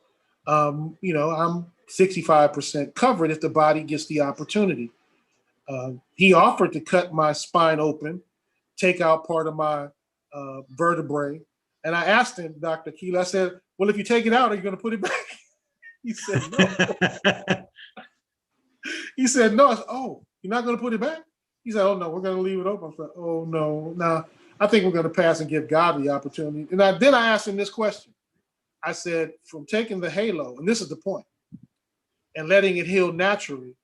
I'm 65% covered if the body gets the opportunity. He offered to cut my spine open, take out part of my vertebrae. And I asked him, Dr. Keela, I said, well, if you take it out, are you going to put it back? He said, no. He said, no. I said, oh, you're not going to put it back? He said, oh, no, we're going to leave it open. I said, oh, no. Now, I think we're going to pass and give God the opportunity. And then I asked him this question. I said, from taking the halo, and this is the point, and letting it heal naturally,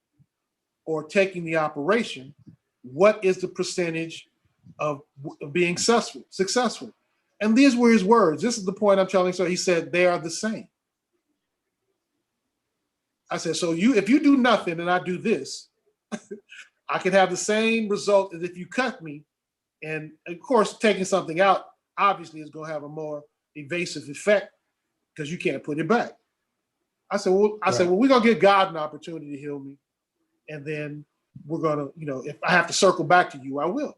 or taking the operation, what is the percentage of being successful? And these were his words. This is the point I'm telling you. So he said, they are the same. I said, so if you do nothing and I do this, I can have the same result as if you cut me. And of course, taking something out obviously is going to have a more evasive effect because you can't put it back. I said, well, we're going to give God an opportunity to heal me. And then we're going to, if I have to circle back to you, I will.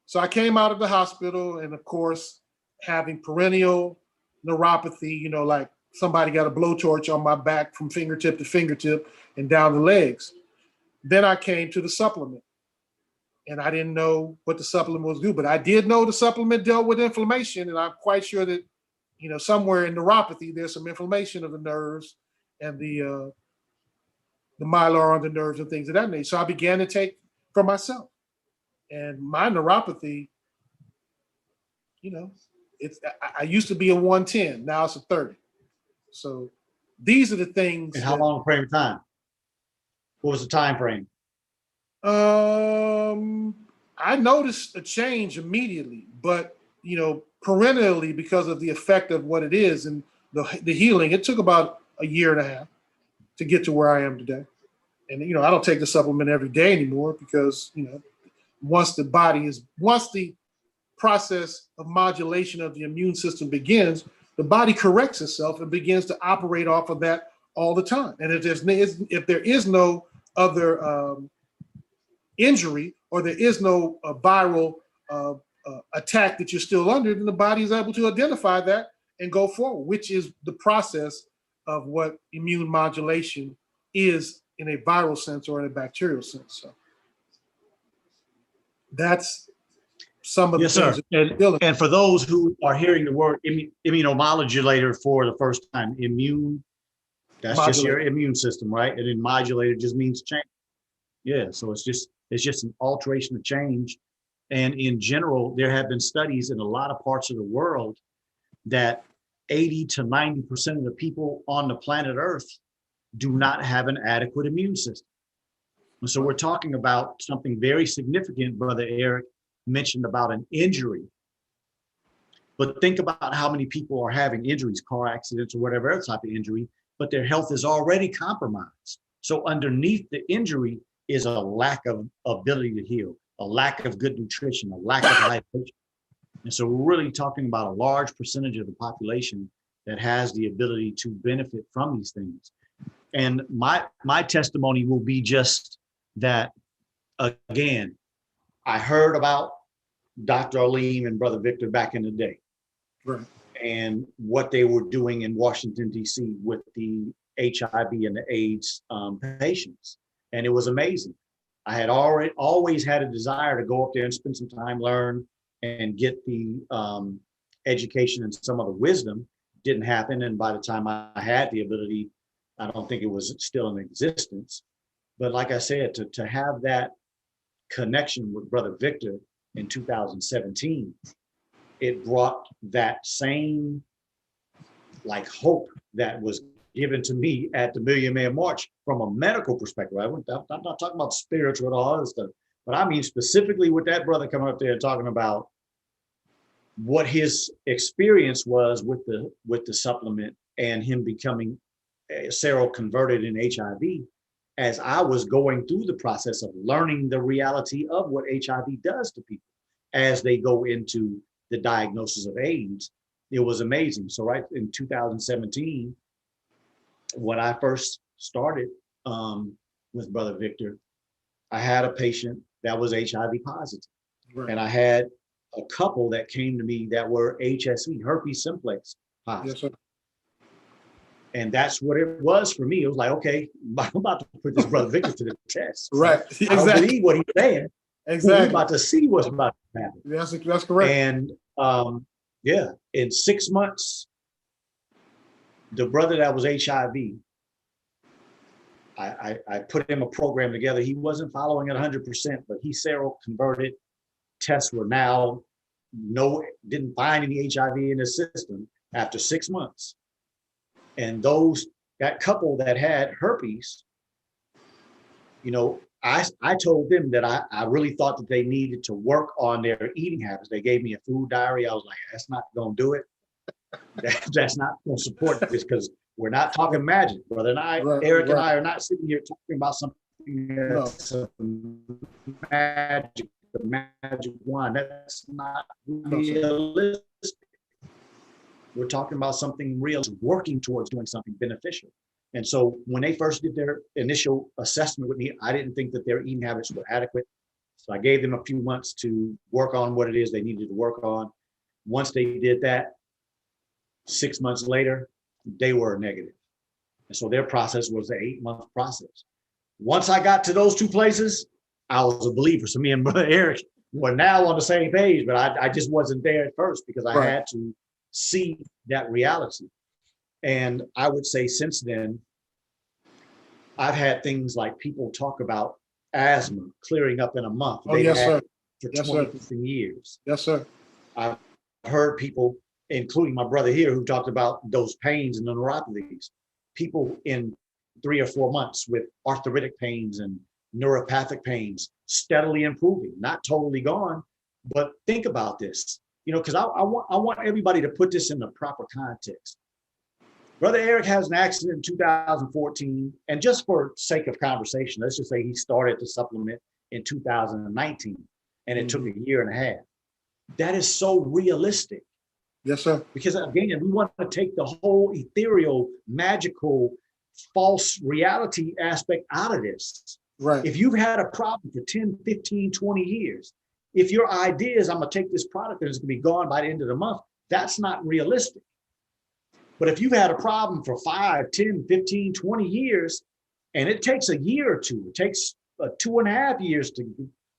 So I came out of the hospital, and of course, having perennial neuropathy, like somebody got a blowtorch on my back from fingertip to fingertip and down the legs. Then I came to the supplement, and I didn't know what the supplement was do, but I did know the supplement dealt with inflammation, and I'm quite sure that, somewhere in neuropathy, there's some inflammation of the nerves and the myelin on the nerves and things of that nature. So I began to take for myself. And my neuropathy, I used to be a 110, now it's a 30. So these are the things. And how long frame of time? What was the time frame? I noticed a change immediately, but perennially because of the effect of what it is and the healing. It took about a year and a half to get to where I am today. And, I don't take the supplement every day anymore because, once the process of modulation of the immune system begins, the body corrects itself and begins to operate off of that all the time. And if there is no other injury or there is no viral attack that you're still under, then the body is able to identify that and go forward, which is the process of what immune modulation is in a viral sense or in a bacterial sense. So that's some of the Yes, things sir. that we're dealing with. And for those who are hearing the word immunomodulator for the first time, immune, that's just your immune system, right? And then modulator just means change. Yeah, so it's just an alteration of change. And in general, there have been studies in a lot of parts of the world that 80 to 90% of the people on the planet Earth do not have an adequate immune system. And so we're talking about something very significant. Brother Eric mentioned about an injury. But think about how many people are having injuries, car accidents or whatever other type of injury, but their health is already compromised. So underneath the injury is a lack of ability to heal, a lack of good nutrition, a lack of hydration. And so we're really talking about a large percentage of the population that has the ability to benefit from these things. And my testimony will be just that, again, I heard about Dr. Aleem and Brother Victor back in the day. Right. And what they were doing in Washington, D.C. with the HIV and the AIDS patients. And it was amazing. I had always had a desire to go up there and spend some time, learn, and get the education and some of the wisdom. Didn't happen. And by the time I had the ability, I don't think it was still in existence. But like I said, to have that connection with Brother Victor in 2017, it brought that same hope that was given to me at the Million Man March from a medical perspective. I'm not talking about spiritual and all other stuff, but I mean specifically with that brother coming up there and talking about what his experience was with the supplement and him becoming seroconverted in HIV. As I was going through the process of learning the reality of what HIV does to people as they go into the diagnosis of AIDS, it was amazing. So right in 2017, when I first started with Brother Victor, I had a patient that was HIV positive. Right. And I had a couple that came to me that were HSV, herpes simplex positive. Yes, sir. And that's what it was for me. It was like, okay, I'm about to put this Brother Victor to the test. Right. I don't believe what he's saying. Exactly. We're about to see what's about to happen. That's correct. And in 6 months, the brother that was HIV, I put him a program together. He wasn't following it 100%, but he seroconverted. Tests were now didn't find any HIV in his system after 6 months. And that couple that had herpes, I told them that I really thought that they needed to work on their eating habits. They gave me a food diary. I was like, that's not going to do it. That's not going to support this because we're not talking magic, brother. And Eric and I are not sitting here talking about something that's a magic wand. That's not realistic. We're talking about something real, working towards doing something beneficial. And so when they first did their initial assessment with me, I didn't think that their eating habits were adequate. So I gave them a few months to work on what it is they needed to work on. Once they did that, 6 months later, they were negative. And so their process was an 8-month process. Once I got to those two places, I was a believer. So me and Brother Eric were now on the same page, but I just wasn't there at first because I had to see that reality. And I would say since then, I've had things like people talk about asthma clearing up in a month. Oh, yes, sir. For Yes, 20 years. Yes, sir. I've heard people, including my brother here, who talked about those pains and the neuropathies. People in 3 or 4 months with arthritic pains and neuropathic pains steadily improving, not totally gone. But think about this. you know, because I want everybody to put this in the proper context. Brother Eric has an accident in 2014, and just for sake of conversation, let's just say he started the supplement in 2019, and it took a year and a half. That is so realistic. Yes, sir. Because again, we want to take the whole ethereal, magical, false reality aspect out of this. Right. If you've had a problem for 10, 15, 20 years, if your idea is I'm going to take this product and it's going to be gone by the end of the month, that's not realistic. But if you've had a problem for 5, 10, 15, 20 years, and it takes a year or two, it takes 2.5 years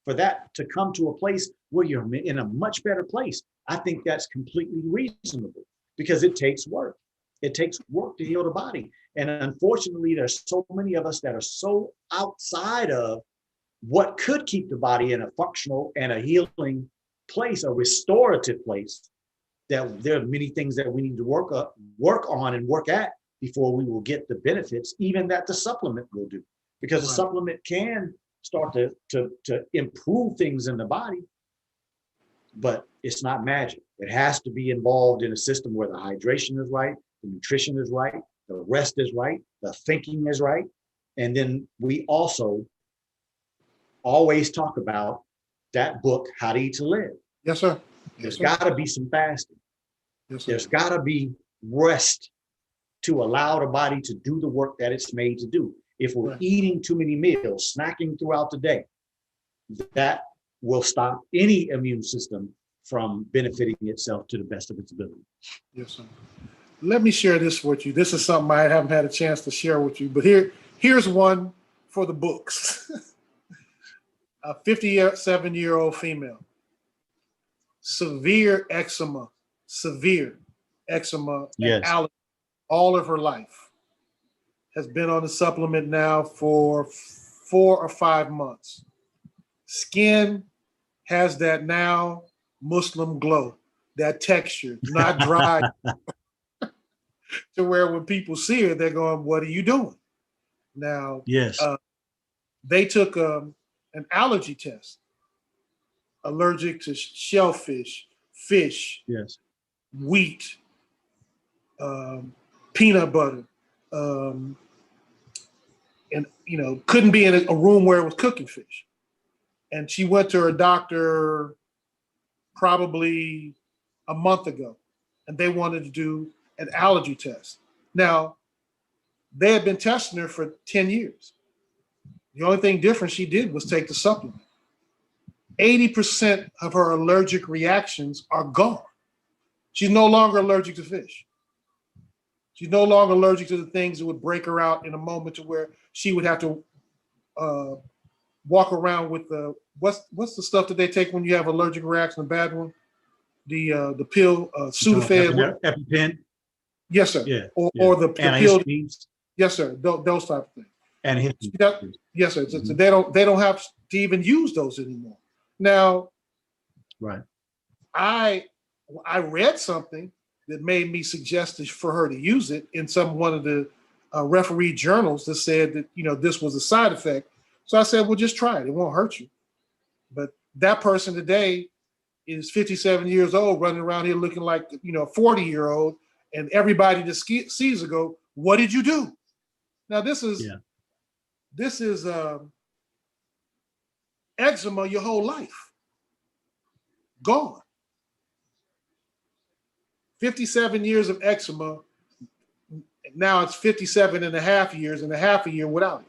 for that to come to a place where you're in a much better place, I think that's completely reasonable because it takes work. It takes work to heal the body. And unfortunately, there's so many of us that are so outside of what could keep the body in a functional and a healing place, a restorative place, that there are many things that we need to work on and work at before we will get the benefits, even that the supplement will do. Because the supplement can start to improve things in the body, but it's not magic. It has to be involved in a system where the hydration is right, the nutrition is right, the rest is right, the thinking is right. And then we also always talk about that book, How to Eat to Live. Yes, sir. There's got to be some fasting. Yes, sir. There's got to be rest to allow the body to do the work that it's made to do. If we're eating too many meals, snacking throughout the day, that will stop any immune system from benefiting itself to the best of its ability. Yes, sir. Let me share this with you. This is something I haven't had a chance to share with you, but here's one for the books. A 57-year-old female, severe eczema, and allergy all of her life, has been on the supplement now for 4 or 5 months. Skin has that now Muslim glow, that texture, not dry, to where when people see her, they're going, "What are you doing?" Now, yes, they took an allergy test, allergic to shellfish, fish, yes, wheat, peanut butter, and couldn't be in a room where it was cooking fish. And she went to her doctor probably a month ago, and they wanted to do an allergy test. Now, they had been testing her for 10 years. The only thing different she did was take the supplement. 80% of her allergic reactions are gone. She's no longer allergic to fish. She's no longer allergic to the things that would break her out in a moment to where she would have to walk around with the what's the stuff that they take when you have allergic reaction, a bad one? The pill, Sudafed. EpiPen. Yes, sir. Yeah. Or the pill. Yes, sir. Those type of things. And yes, sir. So they don't have to even use those anymore. Now, right. I read something that made me suggest for her to use it in one of the referee journals that said that this was a side effect. So I said, well, just try it. It won't hurt you. But that person today is 57 years old, running around here looking like a 40-year-old, and everybody that sees her go, "What did you do?" Now this is eczema your whole life. Gone. 57 years of eczema. Now it's 57 and a half years and a half a year without it.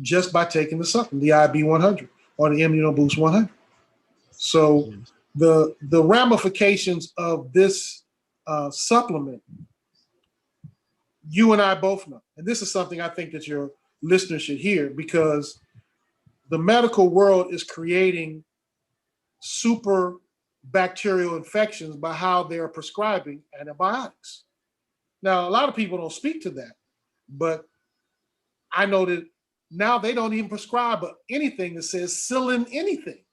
Just by taking the supplement, the IB100 or the Immuno Boost 100. So the ramifications of this supplement, you and I both know. And this is something I think that your listeners should hear, because the medical world is creating super bacterial infections by how they're prescribing antibiotics. Now, a lot of people don't speak to that, but I know that now they don't even prescribe anything that says psyllin anything.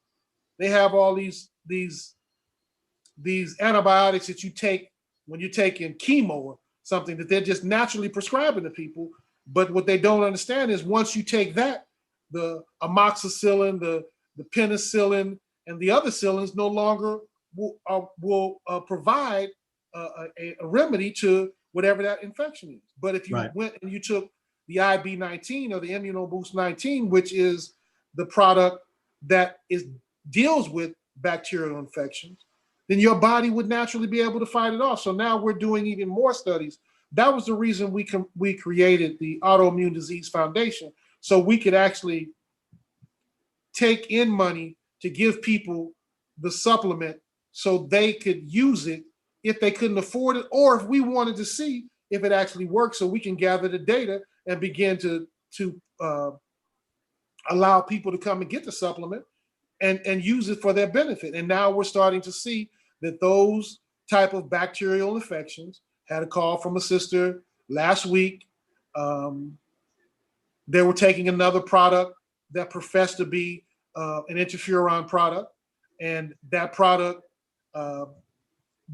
They have all these antibiotics that you take when you're taking chemo or something that they're just naturally prescribing to people. But what they don't understand is once you take that, the amoxicillin, the penicillin, and the other psyllins no longer will provide a remedy to whatever that infection is. But if you Right. went and you took the IB19 or the Immuno Boost 19, which is the product that deals with bacterial infections, then your body would naturally be able to fight it off. So now we're doing even more studies. That was the reason we created the Autoimmune Disease Foundation, so we could actually take in money to give people the supplement so they could use it if they couldn't afford it, or if we wanted to see if it actually works, so we can gather the data and begin to allow people to come and get the supplement and use it for their benefit. And now we're starting to see that those type of bacterial infections, had a call from a sister last week. They were taking another product that professed to be an interferon product, and that product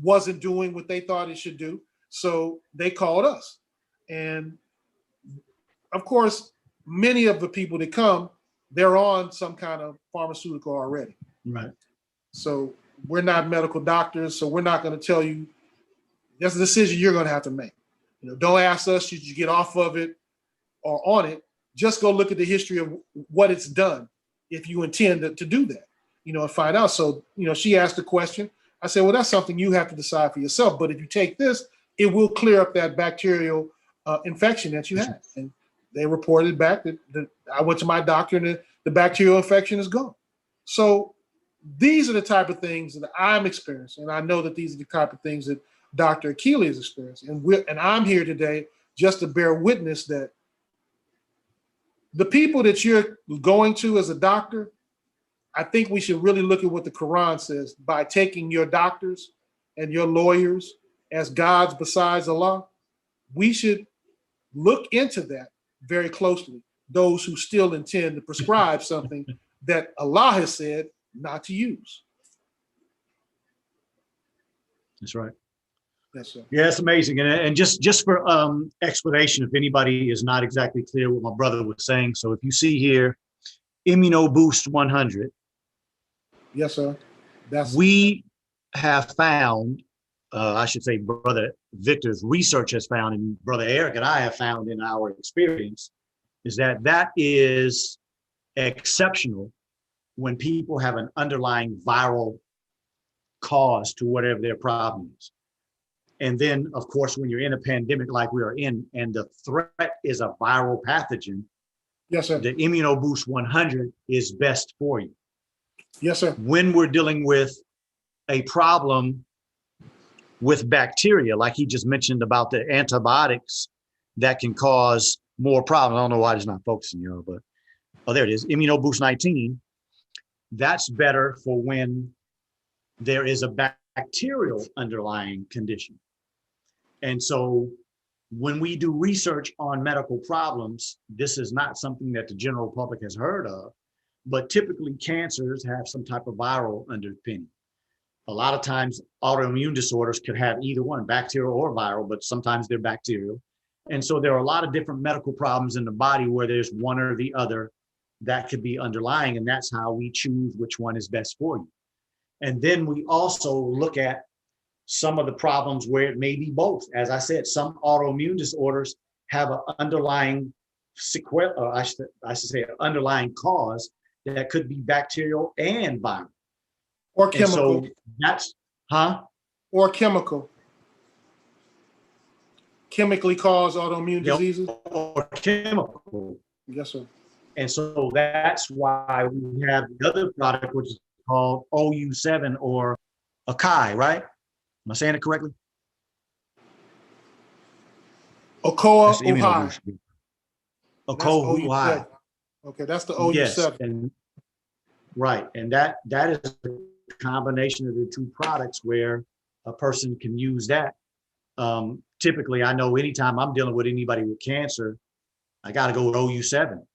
wasn't doing what they thought it should do. So they called us. And of course, many of the people that come, they're on some kind of pharmaceutical already. Right. So we're not medical doctors, so we're not going to tell you. That's a decision you're going to have to make. Don't ask us, should you get off of it or on it? Just go look at the history of what it's done if you intend to do that, and find out. So, she asked the question. I said, well, that's something you have to decide for yourself. But if you take this, it will clear up that bacterial infection that you had. And they reported back that I went to my doctor and the bacterial infection is gone. So these are the type of things that I'm experiencing. And I know that these are the type of things that Dr. Akili is experiencing. And I'm here today just to bear witness that the people that you're going to as a doctor, I think we should really look at what the Quran says. By taking your doctors and your lawyers as gods besides Allah, we should look into that very closely. Those who still intend to prescribe something that Allah has said not to use. That's right. Yes, sir. Yeah, it's amazing. And just for explanation, if anybody is not exactly clear what my brother was saying. So if you see here, Immuno Boost 100. Yes, sir. We have found, I should say, Brother Victor's research has found, and Brother Eric and I have found in our experience, is that is exceptional when people have an underlying viral cause to whatever their problem is. And then, of course, when you're in a pandemic like we are in, and the threat is a viral pathogen, yes, sir. The Immuno Boost 100 is best for you. Yes, sir. When we're dealing with a problem with bacteria, like he just mentioned about the antibiotics that can cause more problems. I don't know why it's not focusing, but oh, there it is. Immuno Boost 19. That's better for when there is a bacterial underlying condition. And so when we do research on medical problems, this is not something that the general public has heard of, but typically cancers have some type of viral underpinning. A lot of times autoimmune disorders could have either one, bacterial or viral, but sometimes they're bacterial. And so there are a lot of different medical problems in the body where there's one or the other that could be underlying, and that's how we choose which one is best for you. And then we also look at some of the problems where it may be both. As I said, some autoimmune disorders have an underlying sequel, or I should say an underlying cause that could be bacterial and viral. Or chemical. And so that's, Or chemical. Chemically caused autoimmune diseases. Or chemical. Yes, sir. And so that's why we have the other product, which is called OU7 or Akai, right? Am I saying it correctly? Okoa Uhai. Okoa Uhai. Okay, that's the OU7. Yes, and right, and that is a combination of the two products where a person can use that. Typically, I know anytime I'm dealing with anybody with cancer, I got to go with OU7.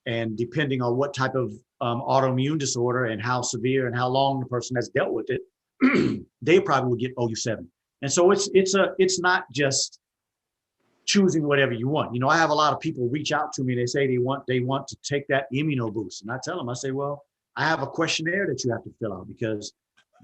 And depending on what type of autoimmune disorder and how severe and how long the person has dealt with it, they probably would get OU7. And so it's not just choosing whatever you want. I have a lot of people reach out to me. They say they want to take that Immuno Boost, and I tell them, I say, well, I have a questionnaire that you have to fill out, because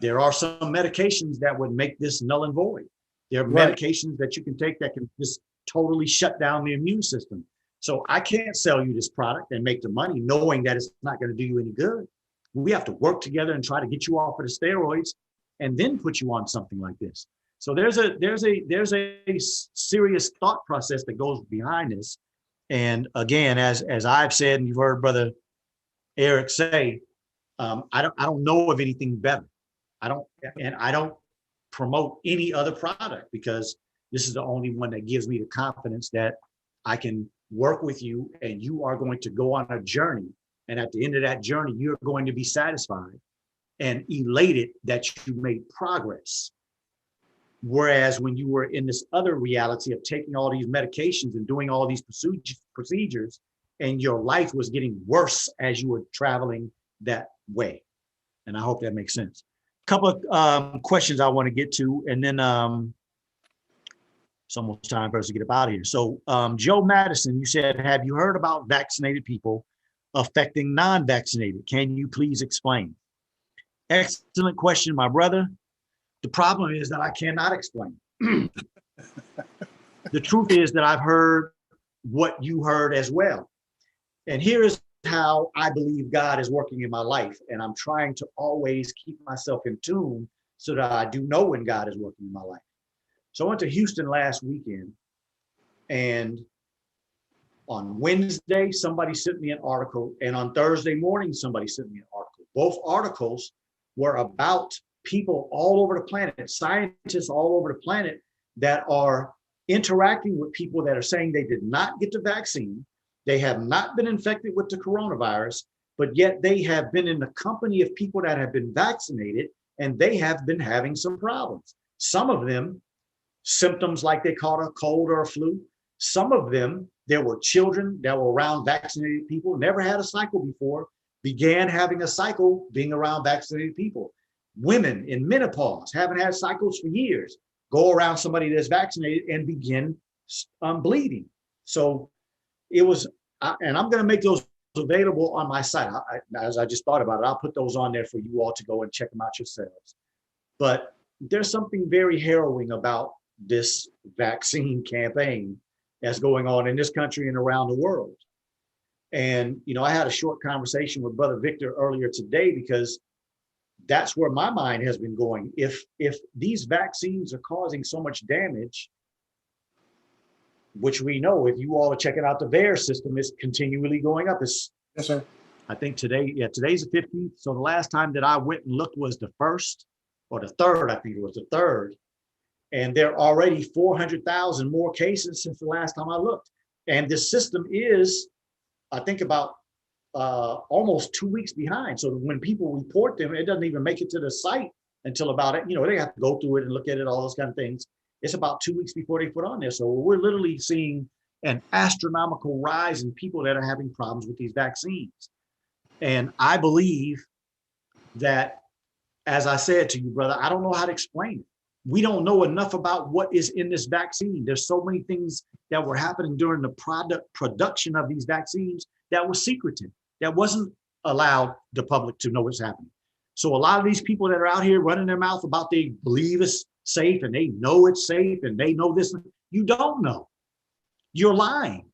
There are some medications that would make this null and void. There are Right. medications that you can take that can just totally shut down the immune system. So I can't sell you this product and make the money knowing that it's not going to do you any good. We have to work together and try to get you off of the steroids and then put you on something like this. So there's a serious thought process that goes behind this. And again, as I've said, and you've heard Brother Eric say, I don't know of anything better. I don't promote any other product because this is the only one that gives me the confidence that I can work with you and you are going to go on a journey. And at the end of that journey, you're going to be satisfied and elated that you made progress. Whereas when you were in this other reality of taking all these medications and doing all these procedures, and your life was getting worse as you were traveling that way. And I hope that makes sense. A couple of questions I want to get to, and then it's almost time for us to get up out of here. So Joe Madison, you said, have you heard about vaccinated people affecting non-vaccinated? Can you please explain? Excellent question, my brother. The problem is that I cannot explain. The truth is that I've heard what you heard as well. And here is how I believe God is working in my life. And I'm trying to always keep myself in tune so that I do know when God is working in my life. So I went to Houston last weekend, and on Wednesday, somebody sent me an article, and on Thursday morning, somebody sent me an article. Both articles were about people all over the planet, scientists all over the planet that are interacting with people that are saying they did not get the vaccine. They have not been infected with the coronavirus, but yet they have been in the company of people that have been vaccinated, and they have been having some problems. Some of them, symptoms like they caught a cold or a flu. Some of them, there were children that were around vaccinated people, never had a cycle before, began having a cycle being around vaccinated people. Women in menopause, haven't had cycles for years, go around somebody that's vaccinated and begin bleeding. So it was, and I'm going to make those available on my site. As I just thought about it, I'll put those on there for you all to go and check them out yourselves. But there's something very harrowing about this vaccine campaign that's going on in this country and around the world. And, you know, I had a short conversation with Brother Victor earlier today because that's where my mind has been going. If these vaccines are causing so much damage, which we know, if you all are checking out the VAERS system, is continually going up. It's, Yes, sir. I think today, today's the 15th. So the last time that I went and looked was the 1st or the 3rd, I think it was the 3rd. And there are already 400,000 more cases since the last time I looked. And this system is, I think, about almost 2 weeks behind. So when people report them, it doesn't even make it to the site until about it. You know, they have to go through it and look at it, all those kind of things. It's about 2 weeks before they put on there. So we're literally seeing an astronomical rise in people that are having problems with these vaccines. And I believe that, as I said to you, brother, I don't know how to explain it. We don't know enough about what is in this vaccine. There's so many things that were happening during the production of these vaccines that was secretive, that wasn't allowed the public to know what's happening. So a lot of these people that are out here running their mouth about they believe it's safe and they know it's safe and they know this, you don't know. You're lying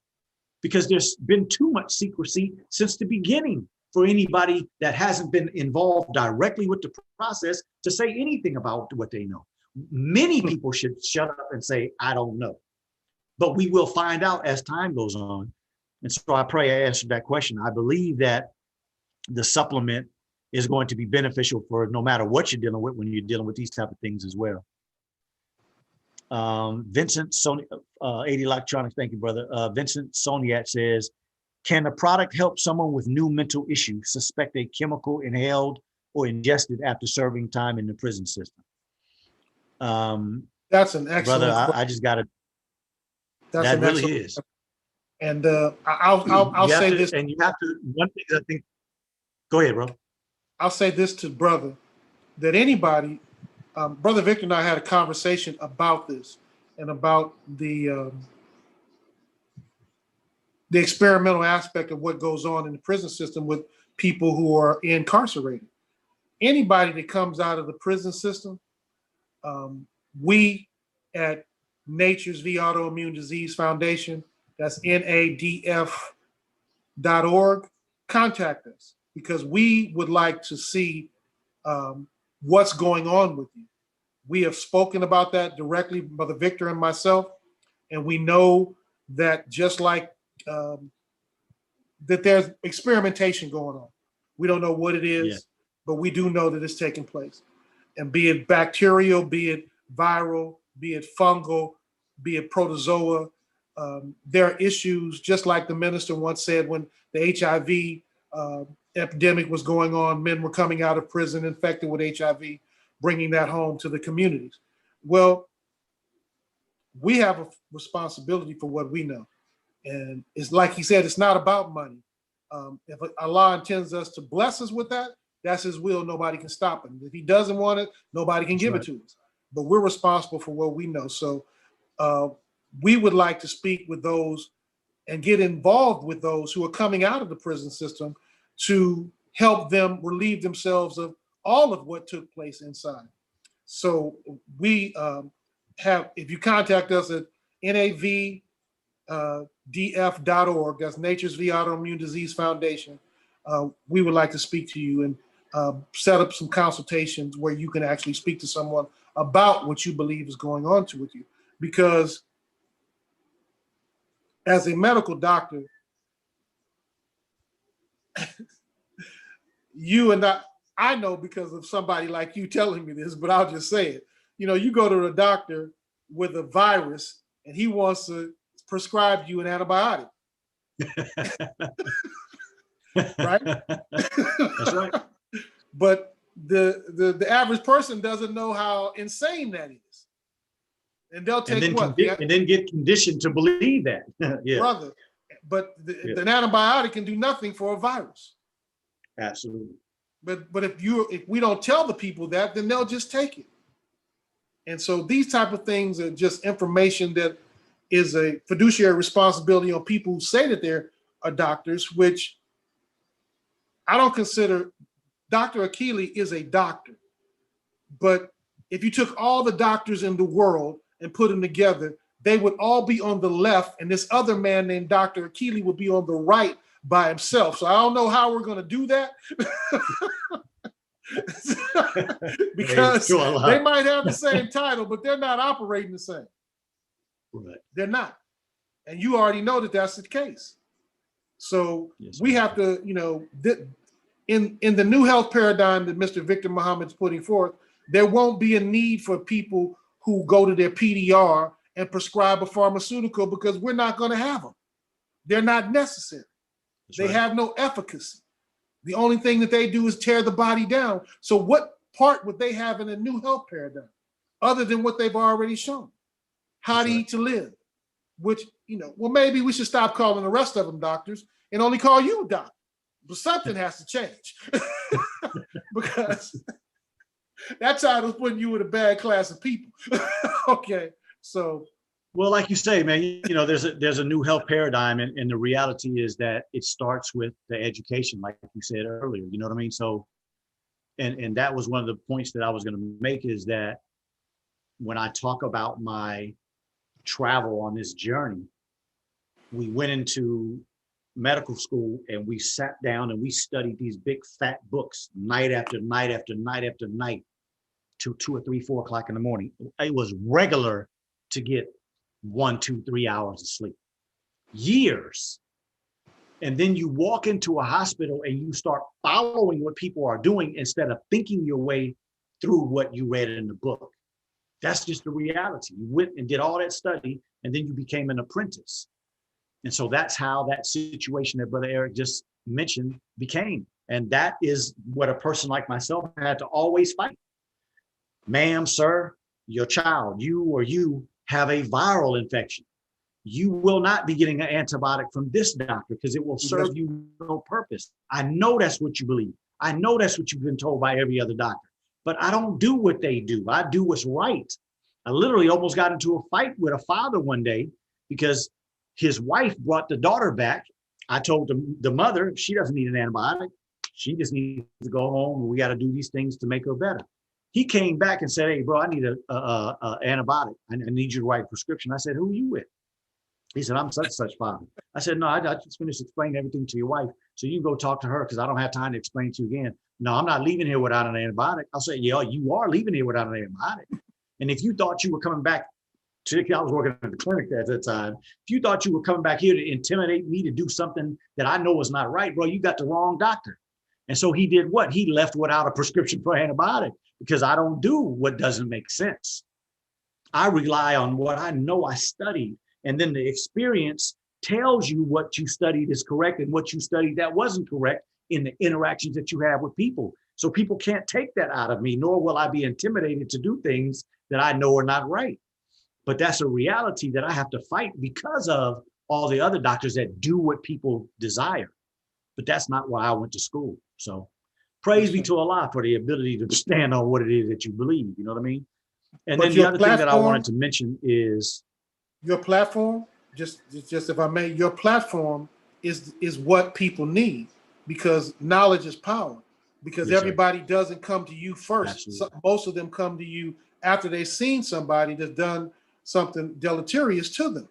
because there's been too much secrecy since the beginning for anybody that hasn't been involved directly with the process to say anything about what they know. Many people should shut up and say, I don't know. But we will find out as time goes on. And so I pray I answered that question. I believe that the supplement is going to be beneficial for no matter what you're dealing with when you're dealing with these type of things as well. Vincent, Sony, 80 Electronics, thank you, brother. Vincent Soniat says, can the product help someone with new mental issues suspect a chemical inhaled or ingested after serving time in the prison system? That's an excellent brother, question. I just got to, That's that an really excellent is. And I'll say this. And you have to, one thing I think, go ahead, bro. I'll say this to brother, that anybody, Brother Victor and I had a conversation about this and about the experimental aspect of what goes on in the prison system with people who are incarcerated. anybody that comes out of the prison system, we at Nature's V Autoimmune Disease Foundation, that's NADF.org, contact us because we would like to see what's going on with you. We have spoken about that directly, Brother Victor and myself, and we know that just like that there's experimentation going on. We don't know what it is, Yeah. but we do know that it's taking place. And be it bacterial, be it viral, be it fungal, be it protozoa, there are issues, just like the minister once said when the HIV epidemic was going on, men were coming out of prison infected with HIV, bringing that home to the communities. Well, we have a responsibility for what we know. And it's like he said, it's not about money. If Allah intends us to bless us with that, that's his will. Nobody can stop him. If he doesn't want it, nobody can give it to us. But we're responsible for what we know. So we would like to speak with those and get involved with those who are coming out of the prison system to help them relieve themselves of all of what took place inside. So we have, if you contact us at NAVDF.org, that's Nature's V Autoimmune Disease Foundation, we would like to speak to you and set up some consultations where you can actually speak to someone about what you believe is going on with you. Because as a medical doctor, you and I know because of somebody like you telling me this, but I'll just say it. You know, you go to the doctor with a virus and he wants to prescribe you an antibiotic. Right? That's right. But the average person doesn't know how insane that is. And they'll take and then get conditioned to believe that. Yeah. Brother, but an antibiotic can do nothing for a virus. Absolutely. But if we don't tell the people that, then they'll just take it. And so these type of things are just information that is a fiduciary responsibility on people who say that they're doctors, which I don't consider. Dr. Akili is a doctor. But if you took all the doctors in the world and put them together, they would all be on the left, and this other man named Dr. Akili would be on the right by himself. So I don't know how we're going to do that. Because they might have the same title, but they're not operating the same. Right. They're not. And you already know that that's the case. So yes, we have to, you know, in the new health paradigm that Mr. Victor Muhammad's putting forth, there won't be a need for people who go to their PDR and prescribe a pharmaceutical because we're not going to have them. They're not necessary. They have no efficacy. The only thing that they do is tear the body down. So what part would they have in a new health paradigm other than what they've already shown? How to eat to live, which, you know, well, maybe we should stop calling the rest of them doctors and only call you a doctor. But something has to change because that title's putting you in a bad class of people. Okay, so. Well, like you say, man, you know, there's a new health paradigm, and the reality is that it starts with the education, like you said earlier. You know what I mean? So, and that was one of the points that I was going to make, is that when I talk about my travel on this journey, we went into medical school and we sat down and we studied these big fat books night after night after night after night till 2 or 3, 4 o'clock in the morning. It was regular to get 1, 2, 3 hours of sleep. Years. And then you walk into a hospital and you start following what people are doing instead of thinking your way through what you read in the book. That's just the reality. You went and did all that study, and then you became an apprentice. And so that's how that situation that Brother Eric just mentioned became. And that is what a person like myself had to always fight. Ma'am, sir, your child, you have a viral infection. You will not be getting an antibiotic from this doctor because it will serve you no purpose. I know that's what you believe. I know that's what you've been told by every other doctor, but I don't do what they do. I do what's right. I literally almost got into a fight with a father one day because his wife brought the daughter back. I told the mother she doesn't need an antibiotic. She just needs to go home, and we got to do these things to make her better. He came back and said, hey, bro, I need a antibiotic. I need you to write a prescription. I said, who are you with? He said, I'm such father. I said, no, I just finished explaining everything to your wife. So you can go talk to her because I don't have time to explain to you again. No, I'm not leaving here without an antibiotic. I'll say, yeah, you are leaving here without an antibiotic. And if you thought you were coming back to, I was working at the clinic at that time. If you thought you were coming back here to intimidate me to do something that I know was not right, bro, you got the wrong doctor. And so he did what? He left without a prescription for antibiotic because I don't do what doesn't make sense. I rely on what I know I studied. And then the experience tells you what you studied is correct and what you studied that wasn't correct in the interactions that you have with people. So people can't take that out of me, nor will I be intimidated to do things that I know are not right. But that's a reality that I have to fight because of all the other doctors that do what people desire. But that's not why I went to school. So praise be to Allah for the ability to stand on what it is that you believe. You know what I mean? And But then the your other thing that I platform- wanted to mention is Your platform, just if I may, your platform is what people need, because knowledge is power. Because Yes, sir. everybody doesn't come to you first. Absolutely. Most of them come to you after they've seen somebody that's done something deleterious to them.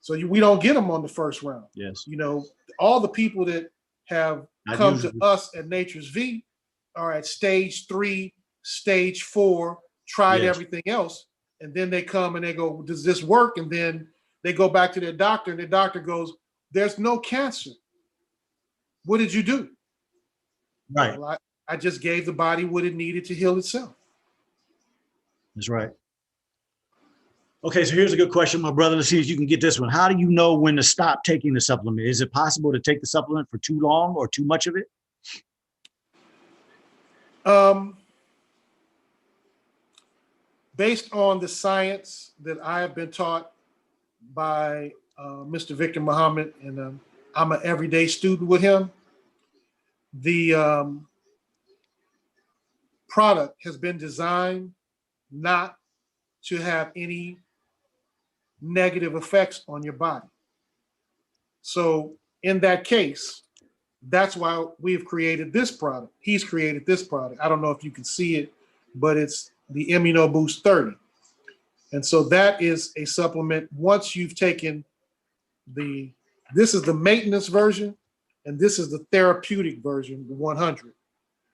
So we don't get them on the first round. yes, You know, all the people that have Not come usually. to us at Nature's V are at stage 3, stage 4, tried Yes. everything else, and then they come and they go, does this work? And then they go back to their doctor, and the doctor goes, there's no cancer. What did you do? right. Well, I just gave the body what it needed to heal itself. That's right. Okay, so here's a good question, my brother. Let's see if you can get this one. How do you know when to stop taking the supplement? Is it possible to take the supplement for too long or too much of it? Based on the science that I have been taught by Mr. Victor Muhammad, and I'm an everyday student with him, the product has been designed not to have any negative effects on your body. So in that case, that's why we've created this product. He's created this product. I don't know if you can see it, but it's the Immuno Boost 30. And so that is a supplement. Once you've taken this is the maintenance version, and this is the therapeutic version, the 100.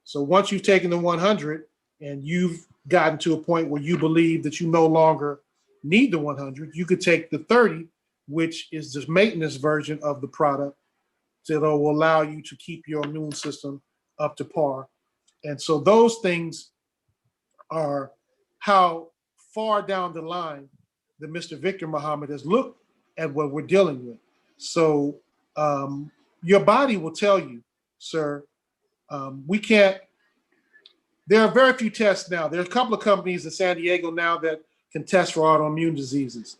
So once you've taken the 100 and you've gotten to a point where you believe that you no longer need the 100, you could take the 30, which is the maintenance version of the product, that will allow you to keep your immune system up to par. And so those things are how far down the line that Mr. Victor Muhammad has looked at what we're dealing with. So your body will tell you, sir, we can't, there are very few tests now. There are a couple of companies in San Diego now that can test for autoimmune diseases.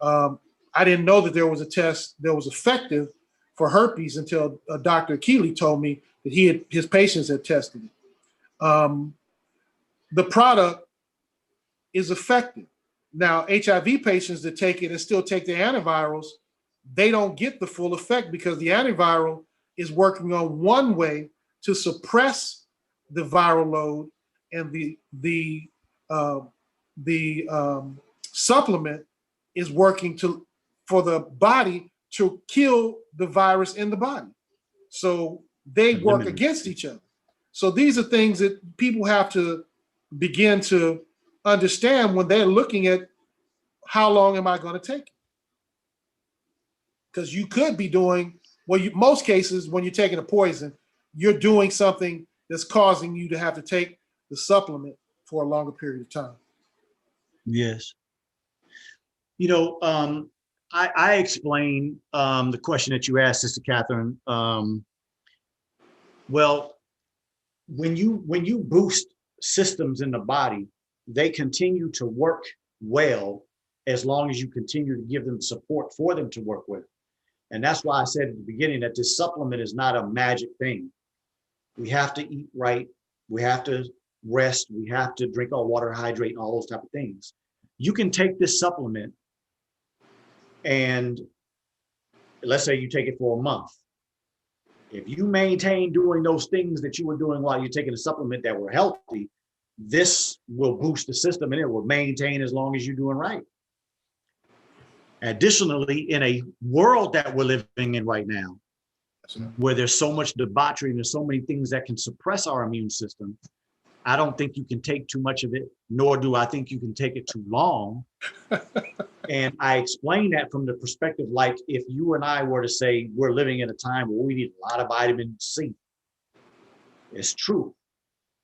I didn't know that there was a test that was effective for herpes until Dr. Keeley told me that his patients had tested it. The product is effective. Now, HIV patients that take it and still take the antivirals, they don't get the full effect because the antiviral is working on one way to suppress the viral load, and the supplement is working for the body to kill the virus in the body. So they work against each other. So these are things that people have to begin to understand when they're looking at how long am I going to take it? Because you could be doing, most cases when you're taking a poison, you're doing something that's causing you to have to take the supplement for a longer period of time. Yes. You know, I explained the question that you asked, Sister Catherine. Well, when you boost systems in the body, they continue to work well as long as you continue to give them support for them to work with. And that's why I said at the beginning that this supplement is not a magic thing. We have to eat right. We have to rest. We have to drink our water, hydrate, and all those type of things. You can take this supplement and let's say you take it for a month. If you maintain doing those things that you were doing while you're taking a supplement that were healthy, this will boost the system and it will maintain as long as you're doing right. Additionally, in a world that we're living in right now, where there's so much debauchery and there's so many things that can suppress our immune system, I don't think you can take too much of it, nor do I think you can take it too long. And I explain that from the perspective, like if you and I were to say we're living in a time where we need a lot of vitamin C, it's true.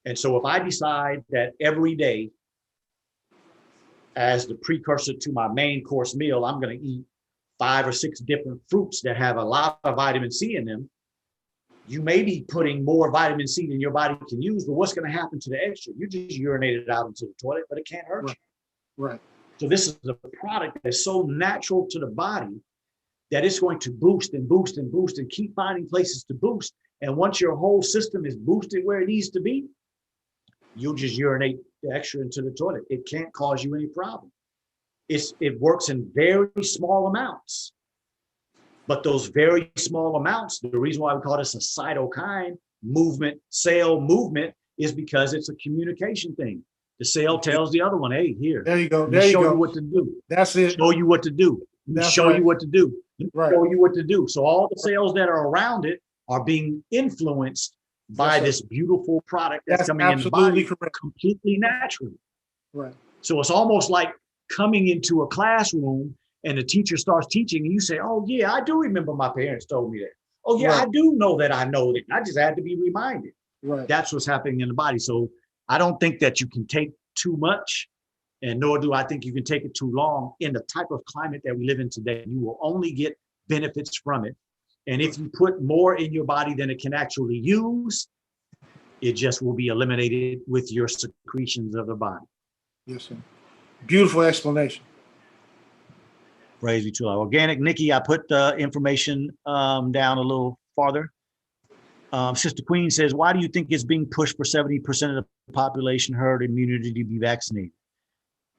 And so if I decide that every day, as the precursor to my main course meal, I'm going to eat 5 or 6 different fruits that have a lot of vitamin C in them, you may be putting more vitamin C than your body can use, but what's going to happen to the extra? You just urinate it out into the toilet, but it can't hurt you. Right. So this is a product that is so natural to the body that it's going to boost and boost and boost and keep finding places to boost. And once your whole system is boosted where it needs to be, you'll just urinate the extra into the toilet. It can't cause you any problem. It works in very small amounts. But those very small amounts, the reason why we call this a cytokine movement, cell movement, is because it's a communication thing. The cell tells the other one, hey, here, There you go. let me There you show go. you what to do. That's it. Show you what to do. Let me That's show right. you what to do. Let me Right. show you what to do. So all the cells that are around it are being influenced by Yes, sir. this beautiful product that's That's coming in the absolutely body correct. completely naturally. Right. So it's almost like coming into a classroom and the teacher starts teaching and you say, oh yeah, I do remember my parents told me that. Oh yeah, Right. I do know that I know that. I just had to be reminded. Right. That's what's happening in the body. So I don't think that you can take too much, and nor do I think you can take it too long in the type of climate that we live in today. You will only get benefits from it. And if you put more in your body than it can actually use, it just will be eliminated with your secretions of the body. Yes, sir. Beautiful explanation. Praise be to Allah. Organic, Nikki, I put the information down a little farther. Sister Queen says, why do you think it's being pushed for 70% of the population herd immunity to be vaccinated?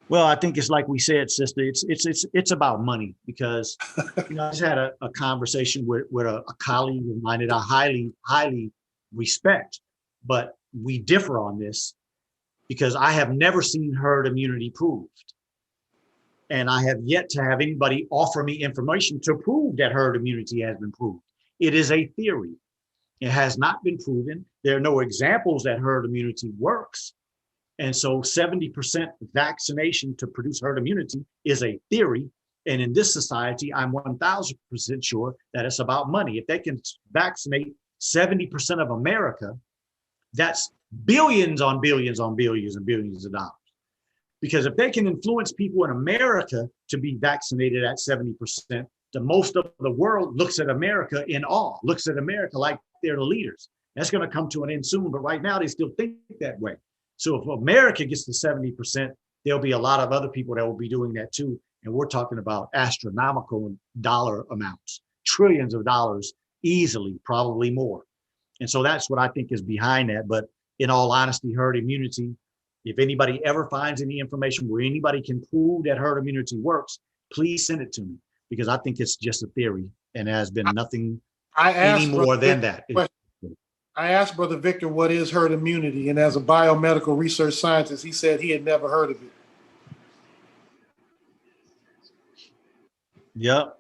Well, I think it's like we said, sister, it's about money because, you know, I just had a conversation with a colleague of mine that I highly respect, but we differ on this because I have never seen herd immunity proved. And I have yet to have anybody offer me information to prove that herd immunity has been proved. It is a theory. It has not been proven. There are no examples that herd immunity works. And so 70% vaccination to produce herd immunity is a theory. And in this society, I'm 1000% sure that it's about money. If they can vaccinate 70% of America, that's billions on billions on billions and billions of dollars. Because if they can influence people in America to be vaccinated at 70%, the most of the world looks at America in awe, looks at America like they're the leaders. That's going to come to an end soon, but right now they still think that way. So if America gets to 70%, there'll be a lot of other people that will be doing that too. And we're talking about astronomical dollar amounts, trillions of dollars easily, probably more. And so that's what I think is behind that. But in all honesty, herd immunity, if anybody ever finds any information where anybody can prove that herd immunity works, please send it to me because I think it's just a theory and there has been nothing any more than that. I asked Brother Victor what is herd immunity, and as a biomedical research scientist, he said he had never heard of it. Yep.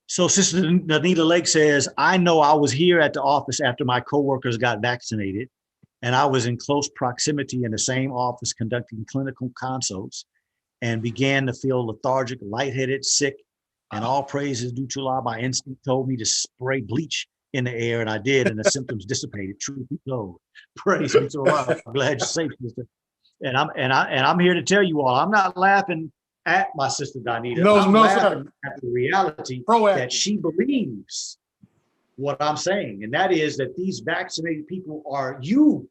So Sister Anita Lake says, I know I was here at the office after my coworkers got vaccinated, and I was in close proximity in the same office conducting clinical consults and began to feel lethargic, lightheaded, sick, and all praise is due to Allah. My instinct told me to spray bleach in the air, and I did, and the symptoms dissipated. Truth be told, praise be to Allah. I'm glad you're safe, sister. And I'm here to tell you all, I'm not laughing at my sister Donita. I'm laughing at the reality that she believes what I'm saying, and that is that these vaccinated people are you,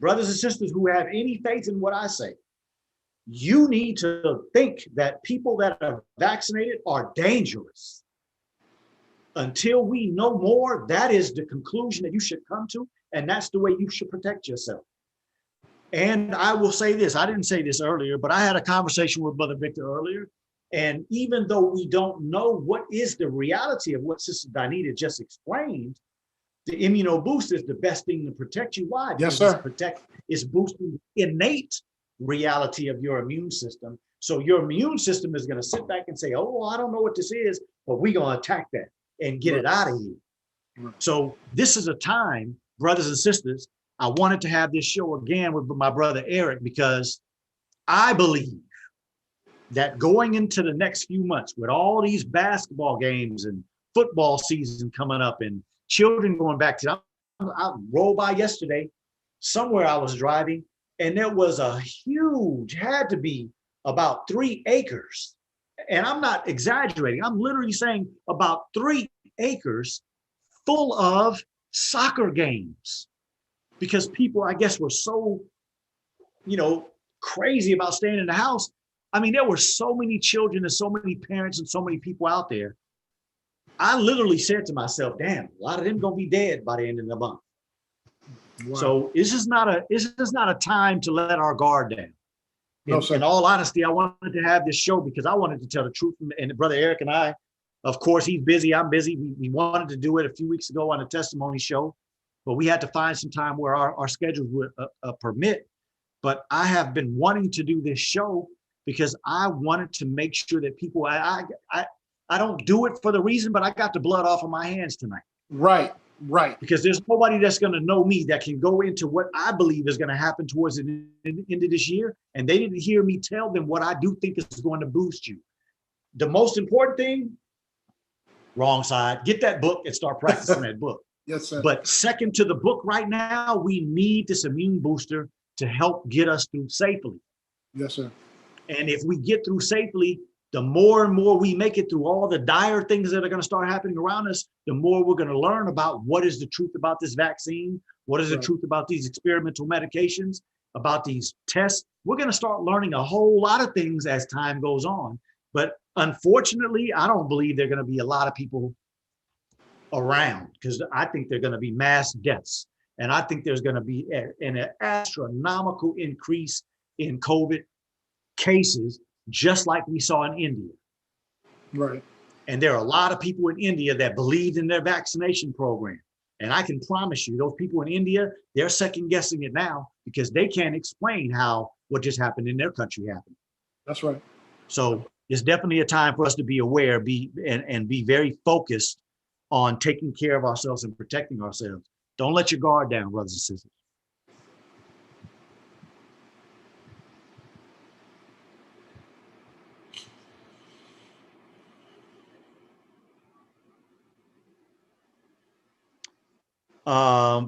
brothers and sisters who have any faith in what I say. You need to think that people that are vaccinated are dangerous. Until we know more, that is the conclusion that you should come to, and that's the way you should protect yourself. And I will say this, I didn't say this earlier, but I had a conversation with Brother Victor earlier, And even though we don't know what is the reality of what Sister Donita just explained, the immuno boost is the best thing to protect you. Why? Yes, Because sir. it's boosting the innate reality of your immune system. So your immune system is going to sit back and say, oh, I don't know what this is, but we're going to attack that and get it out of here. Right. So this is a time, brothers and sisters, I wanted to have this show again with my brother Eric, because I believe that going into the next few months with all these basketball games and football season coming up and children going back to, I rolled by yesterday, somewhere I was driving, and there was a huge, had to be about 3 acres. And I'm not exaggerating. I'm literally saying about 3 acres full of soccer games, because people, I guess, were so, crazy about staying in the house. I mean, there were so many children and so many parents and so many people out there. I literally said to myself, damn, a lot of them gonna be dead by the end of the month. Wow. So this is not a time to let our guard down. No, sir. In all honesty, I wanted to have this show because I wanted to tell the truth. And Brother Eric and I, of course, he's busy, I'm busy. We wanted to do it a few weeks ago on a testimony show, but we had to find some time where our schedules would permit. But I have been wanting to do this show because I wanted to make sure that people, I don't do it for the reason, but I got the blood off of my hands tonight. Right. Because there's nobody that's going to know me that can go into what I believe is going to happen towards the end of this year. And they didn't hear me tell them what I do think is going to boost you. The most important thing, wrong side, get that book and start practicing that book. Yes, sir. But second to the book right now, we need this immune booster to help get us through safely. Yes, sir. And if we get through safely, the more and more we make it through all the dire things that are going to start happening around us, the more we're going to learn about what is the truth about this vaccine, what is the truth about these experimental medications, about these tests. We're going to start learning a whole lot of things as time goes on. But unfortunately, I don't believe there are going to be a lot of people around, because I think they're going to be mass deaths. And I think there's going to be an astronomical increase in COVID cases, just like we saw in India. Right. And there are a lot of people in India that believed in their vaccination program. And I can promise you, those people in India, they're second guessing it now because they can't explain how what just happened in their country happened. That's right. So it's definitely a time for us to be aware, be very focused on taking care of ourselves and protecting ourselves. Don't let your guard down, brothers and sisters.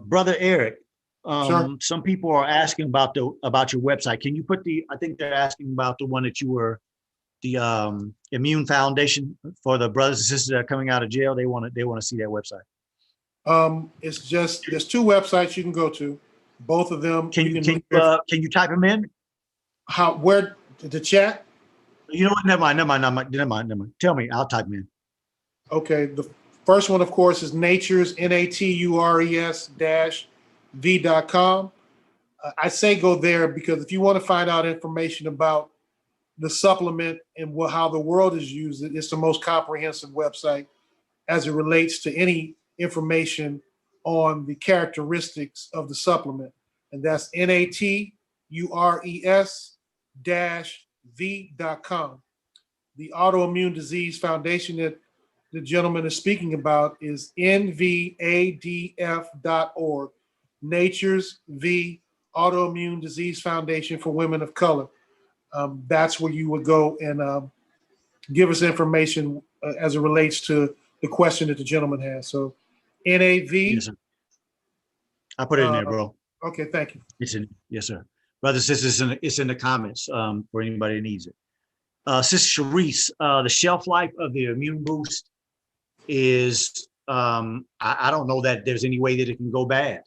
Brother Eric, Sure. some people are asking about your website. Can you put I think they're asking about the one that you were, the Immune Foundation for the brothers and sisters that are coming out of jail. They want to see that website. It's just, there's 2 websites you can go to. Both of them. Can you type them in? Where the chat? You know what? Never mind. Tell me, I'll type them in. Okay. The first one, of course, is natures, natures-v.com. I say go there because if you want to find out information about the supplement and how the world is used, it's the most comprehensive website as it relates to any information on the characteristics of the supplement. And that's natures-v.com. The Autoimmune Disease Foundation that the gentleman is speaking about is nvadf.org, Nature's V Autoimmune Disease Foundation for Women of Color. That's where you would go and give us information as it relates to the question that the gentleman has. So NAV. Yes, sir. I put it in there, bro. Okay, thank you. It's in, yes, sir. Brothers and sisters, it's in the comments for anybody that needs it. Sister Sharice, the shelf life of the immune boost is, I don't know that there's any way that it can go bad.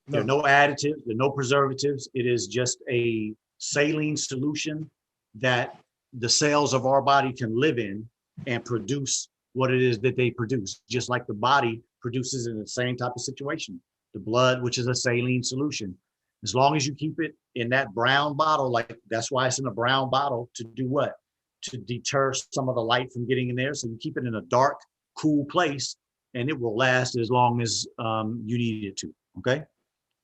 There are no additives, there are no preservatives. It is just a saline solution that the cells of our body can live in and produce what it is that they produce, just like the body produces in the same type of situation. The blood, which is a saline solution. As long as you keep it in that brown bottle, like that's why it's in a brown bottle, to do what? to deter some of the light from getting in there. So you keep it in a dark, cool place, and it will last as long as you need it to. Okay.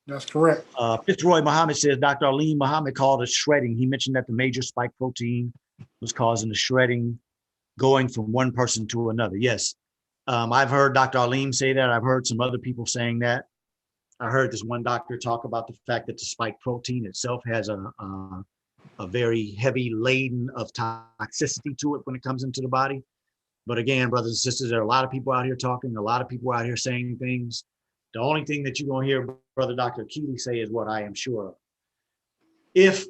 That's correct. Fitzroy Muhammad says Dr. Alim Muhammad called it shredding. He mentioned that the major spike protein was causing the shredding going from one person to another. Yes. I've heard Dr. Alim say that. I've heard some other people saying that. I heard this one doctor talk about the fact that the spike protein itself has a very heavy laden of toxicity to it when it comes into the body. But again, brothers and sisters, there are a lot of people out here talking, a lot of people out here saying things. The only thing that you're going to hear Brother Dr. Keeley say is what I am sure of. If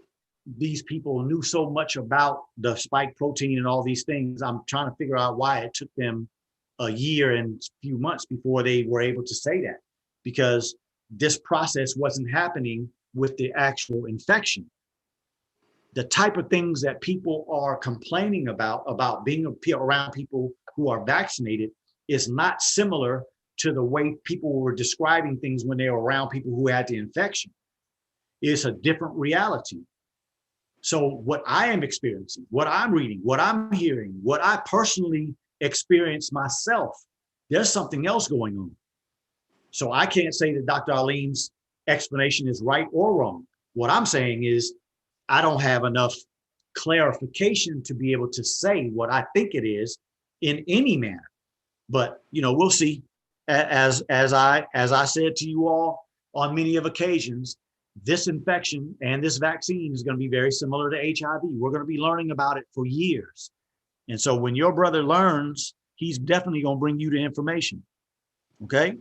these people knew so much about the spike protein and all these things, I'm trying to figure out why it took them a year and a few months before they were able to say that, because this process wasn't happening with the actual infection. The type of things that people are complaining about being around people who are vaccinated is not similar to the way people were describing things when they were around people who had the infection. It's a different reality. So what I am experiencing, what I'm reading, what I'm hearing, what I personally experience myself, there's something else going on. So I can't say that Dr. Alim's explanation is right or wrong. What I'm saying is I don't have enough clarification to be able to say what I think it is in any manner. But we'll see. As I said to you all on many of occasions, this infection and this vaccine is going to be very similar to HIV. We're going to be learning about it for years. And so when your brother learns, he's definitely going to bring you the information. Okay.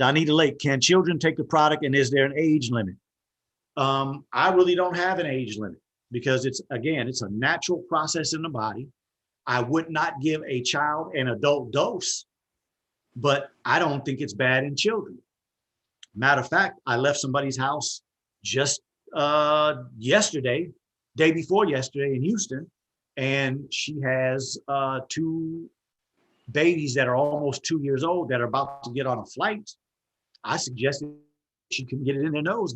Donita Lake, can children take the product and is there an age limit? I really don't have an age limit because it's a natural process in the body. I would not give a child an adult dose, but I don't think it's bad in children. Matter of fact, I left somebody's house just yesterday, day before yesterday in Houston, and she has 2 babies that are almost 2 years old that are about to get on a flight. I suggested she can get it in their nose,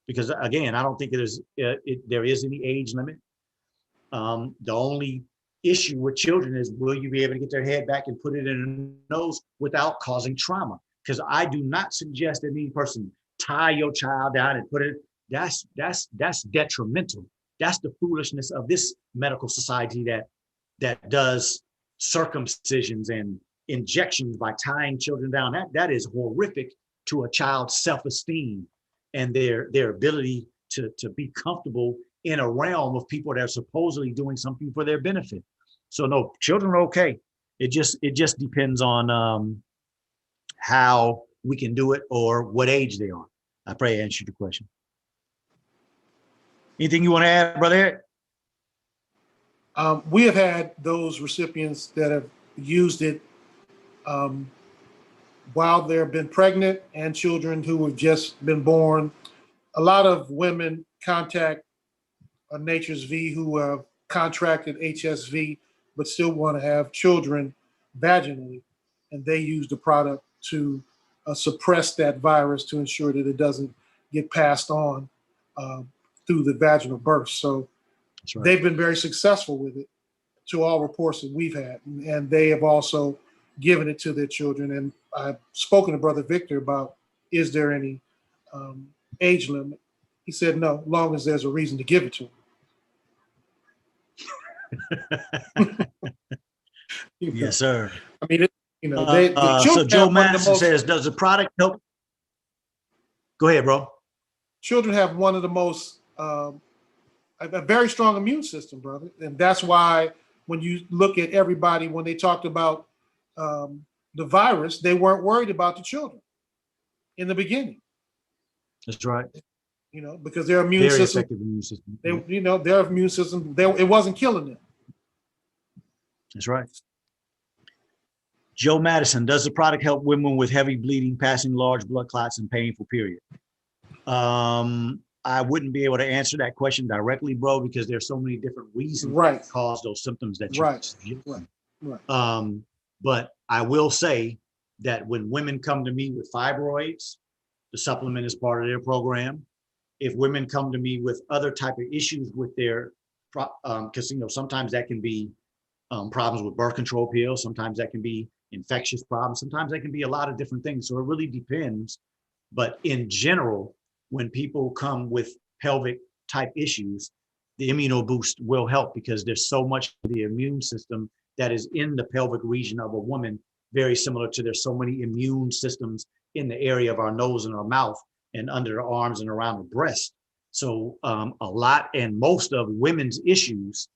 because again, I don't think there is any age limit. The only issue with children is, will you be able to get their head back and put it in their nose without causing trauma? Because I do not suggest that any person tie your child down and put it. That's detrimental. That's the foolishness of this medical society that does circumcisions and injections by tying children down. That is horrific to a child's self-esteem and their ability to be comfortable in a realm of people that are supposedly doing something for their benefit. So no, children are okay. It just depends on how we can do it or what age they are. I pray I answered your question. Anything you want to add, Brother Eric? We have had those recipients that have used it while they've been pregnant and children who have just been born. A lot of women contact Nature's V who have contracted HSV but still want to have children vaginally, and they use the product to suppress that virus to ensure that it doesn't get passed on through the vaginal birth. So Right. They've been very successful with it to all reports that we've had. And they have also given it to their children. And I've spoken to Brother Victor about, is there any age limit? He said, no, long as there's a reason to give it to them. Yes, sir. I mean, so children Joe have one of the Madison most, says, does the product help? Go ahead, bro. children have one of the most, a very strong immune system, brother. And that's why when you look at everybody, when they talked about the virus, they weren't worried about the children in the beginning. That's right. Because their immune Very system, effective immune system. their immune system, it wasn't killing them. That's right. Joe Madison, does the product help women with heavy bleeding, passing large blood clots, and painful period? I wouldn't be able to answer that question directly, bro, because there's so many different reasons that cause those symptoms that you Right. But I will say that when women come to me with fibroids, the supplement is part of their program. If women come to me with other type of issues with their because sometimes that can be problems with birth control pills. Sometimes that can be infectious problems. Sometimes that can be a lot of different things. So it really depends. But in general, when people come with pelvic type issues, the Immuno Boost will help because there's so much of the immune system that is in the pelvic region of a woman, very similar to there's so many immune systems in the area of our nose and our mouth and under the arms and around the breast. So a lot and most of women's issues,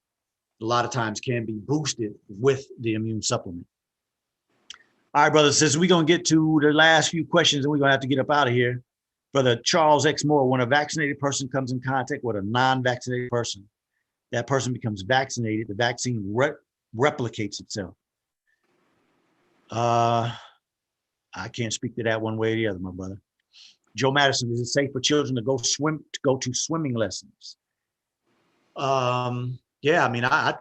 a lot of times can be boosted with the immune supplement. All right, brothers, since we're going to get to the last few questions and we're going to have to get up out of here. Brother Charles X. Moore, when a vaccinated person comes in contact with a non-vaccinated person, that person becomes vaccinated, the vaccine replicates itself. I can't speak to that one way or the other, my brother. Joe Madison, is it safe for children to go to swimming lessons? Yeah, I mean, I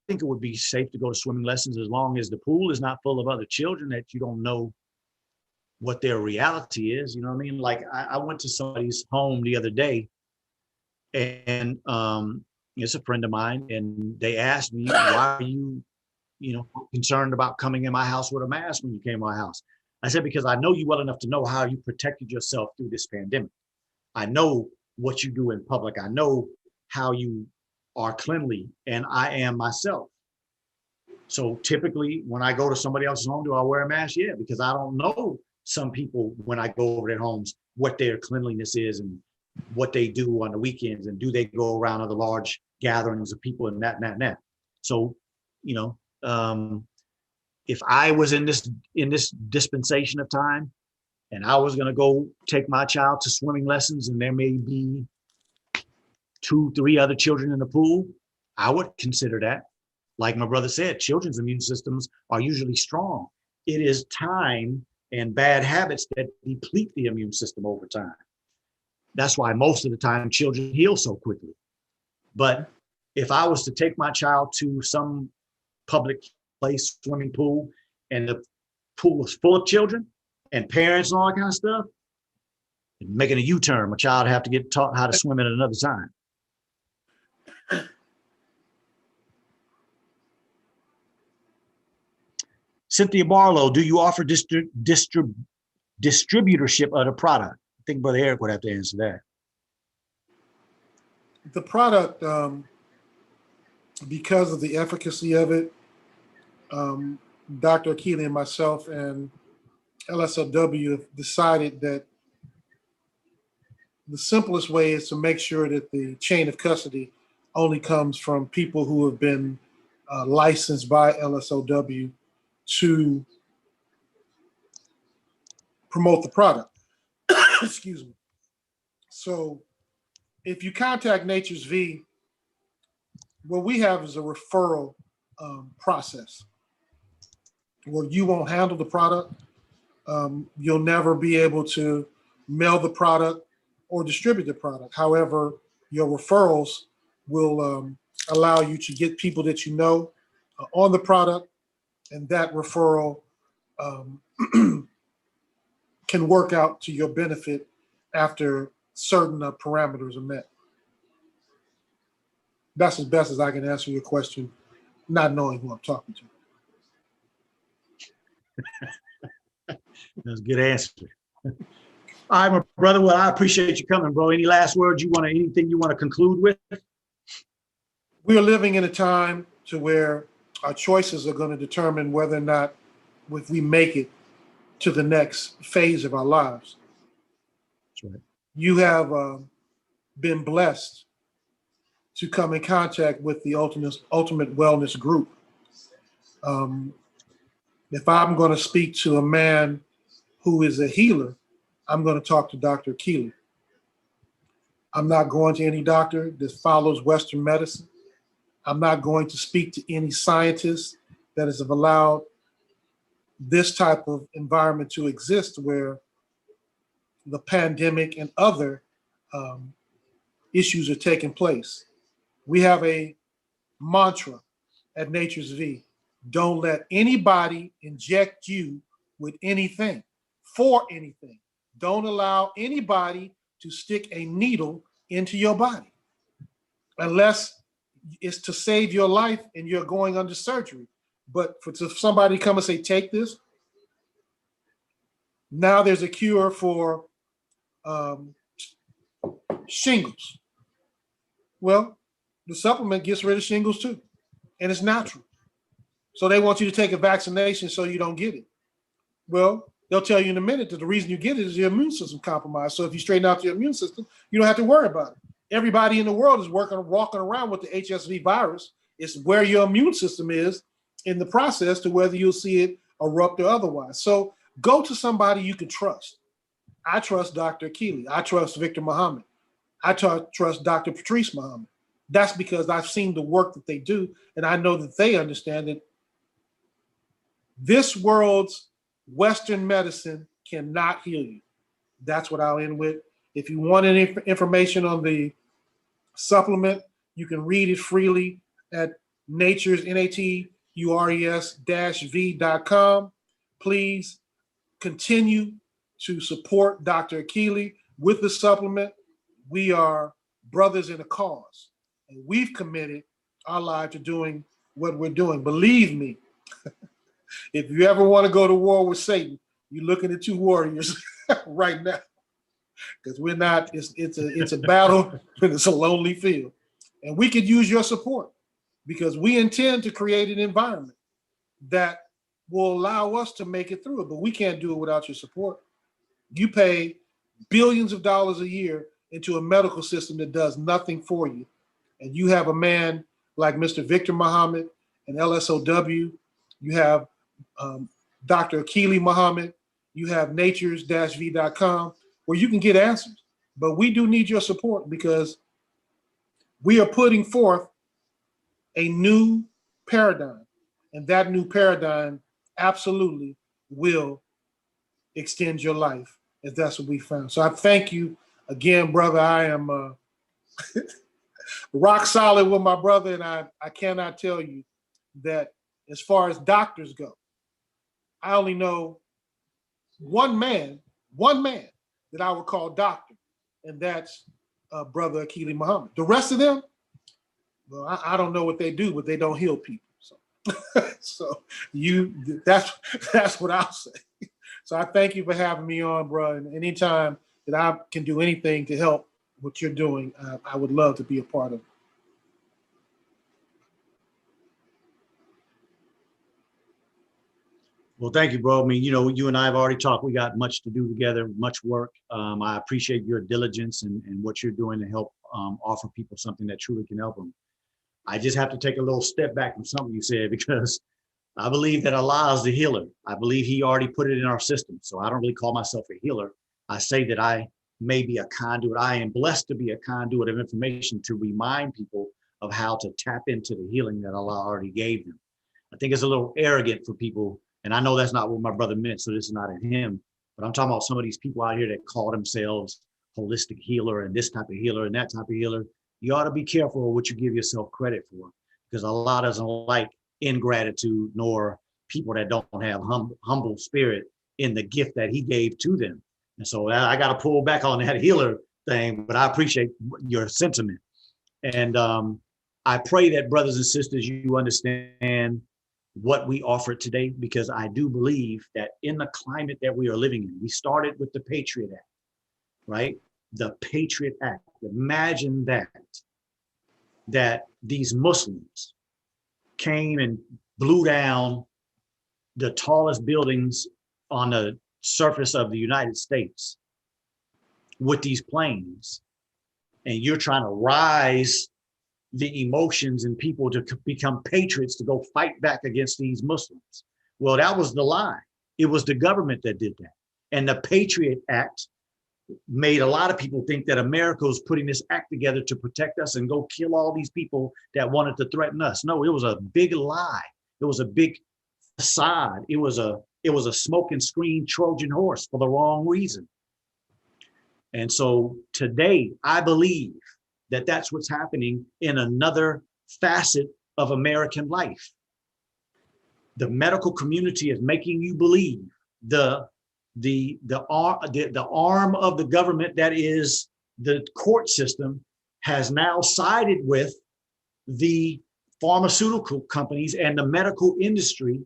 think it would be safe to go to swimming lessons as long as the pool is not full of other children that you don't know what their reality is. You know what I mean? Like I went to somebody's home the other day, and it's a friend of mine, and they asked me, why are you, concerned about coming in my house with a mask when you came to my house? I said, because I know you well enough to know how you protected yourself through this pandemic. I know what you do in public. I know how you are cleanly, and I am myself. So typically when I go to somebody else's home, do I wear a mask? Yeah, because I don't know some people when I go over their homes, what their cleanliness is and what they do on the weekends, and do they go around other large gatherings of people and that. So, if I was in this dispensation of time and I was going to go take my child to swimming lessons and there may be 2-3 other children in the pool, I would consider that. Like my brother said, children's immune systems are usually strong. It is time and bad habits that deplete the immune system over time. That's why most of the time children heal so quickly. But if I was to take my child to some public place, swimming pool, and the pool was full of children and parents and all that kind of stuff, making a U-turn, my child have to get taught how to swim at another time. Cynthia Barlow, do you offer distributorship of the product? I think Brother Eric would have to answer that. The product, because of the efficacy of it, Dr. Akili and myself and LSOW have decided that the simplest way is to make sure that the chain of custody only comes from people who have been licensed by LSOW to promote the product. Excuse me. So if you contact Nature's V, what we have is a referral process where you won't handle the product. You'll never be able to mail the product or distribute the product. However, your referrals will allow you to get people that you know on the product, and that referral can work out to your benefit after certain parameters are met. That's as best as I can answer your question, not knowing who I'm talking to. That's a good answer. All right, my brother. Well, I appreciate you coming, bro. Any last words anything you want to conclude with? We are living in a time to where our choices are going to determine whether or not if we make it to the next phase of our lives. That's right. You have been blessed to come in contact with the Ultimate Wellness Group. If I'm going to speak to a man who is a healer, I'm going to talk to Dr. Keeley. I'm not going to any doctor that follows Western medicine. I'm not going to speak to any scientist that has allowed this type of environment to exist where the pandemic and other issues are taking place. We have a mantra at Nature's V. Don't let anybody inject you with anything, for anything. Don't allow anybody to stick a needle into your body unless it's to save your life and you're going under surgery. But for somebody to come and say, take this, now there's a cure for shingles. Well, the supplement gets rid of shingles too, and it's natural. So they want you to take a vaccination so you don't get it. Well, they'll tell you in a minute that the reason you get it is your immune system compromised. So if you straighten out your immune system, you don't have to worry about it. Everybody in the world is walking around with the HSV virus. It's where your immune system is in the process to whether you'll see it erupt or otherwise. So go to somebody you can trust. I trust Dr. Keeley. I trust Victor Muhammad. I trust Dr. Patrice Muhammad. That's because I've seen the work that they do, and I know that they understand that this world's Western medicine cannot heal you. That's what I'll end with. If you want any information on the supplement, you can read it freely at Nature's natures-v.com. Please continue to support Dr. Keeley with the supplement. We are brothers in a cause, and we've committed our life to doing what we're doing. Believe me, if you ever want to go to war with Satan, you're looking at two warriors right now, because we're not. It's a battle, and it's a lonely field, and we could use your support because we intend to create an environment that will allow us to make it through it. But we can't do it without your support. You pay billions of dollars a year into a medical system that does nothing for you, and you have a man like Mr. Victor Muhammad and LSOW. You have Dr. Keeley Muhammad. You have natures-v.com where you can get answers. But we do need your support because we are putting forth a new paradigm, and that new paradigm absolutely will extend your life, if that's what we found. So I thank you again, brother. I am rock solid with my brother, and I cannot tell you that as far as doctors go, I only know one man that I would call doctor, and that's brother Keeley Muhammad. The rest of them, well, I don't know what they do, but they don't heal people. So, so that's what I'll say. So I thank you for having me on, bro. And anytime that I can do anything to help what you're doing, I would love to be a part of it. Well, thank you, bro. I mean, you and I have already talked. We got much to do together, much work. I appreciate your diligence and what you're doing to help offer people something that truly can help them. I just have to take a little step back from something you said because I believe that Allah is the healer. I believe he already put it in our system. So I don't really call myself a healer. I say that I may be a conduit. I am blessed to be a conduit of information to remind people of how to tap into the healing that Allah already gave them. I think it's a little arrogant for people. And I know that's not what my brother meant, so this is not at him. But I'm talking about some of these people out here that call themselves holistic healer and this type of healer and that type of healer. You ought to be careful of what you give yourself credit for, because Allah doesn't like ingratitude nor people that don't have humble spirit in the gift that he gave to them. And so I got to pull back on that healer thing, but I appreciate your sentiment. And I pray that brothers and sisters, you understand what we offer today, because I do believe that in the climate that we are living in, we started with the Patriot Act, right? The Patriot Act. Imagine that these Muslims came and blew down the tallest buildings on the surface of the United States with these planes, and you're trying to rise the emotions in people to become patriots to go fight back against these Muslims. Well, that was the lie. It was the government that did that. And the Patriot Act made a lot of people think that America was putting this act together to protect us and go kill all these people that wanted to threaten us. No, it was a big lie. It was a big facade. It was a smoke and screen Trojan horse for the wrong reason. And so today, I believe that that's what's happening in another facet of American life. The medical community is making you believe the arm of the government that is the court system has now sided with the pharmaceutical companies and the medical industry,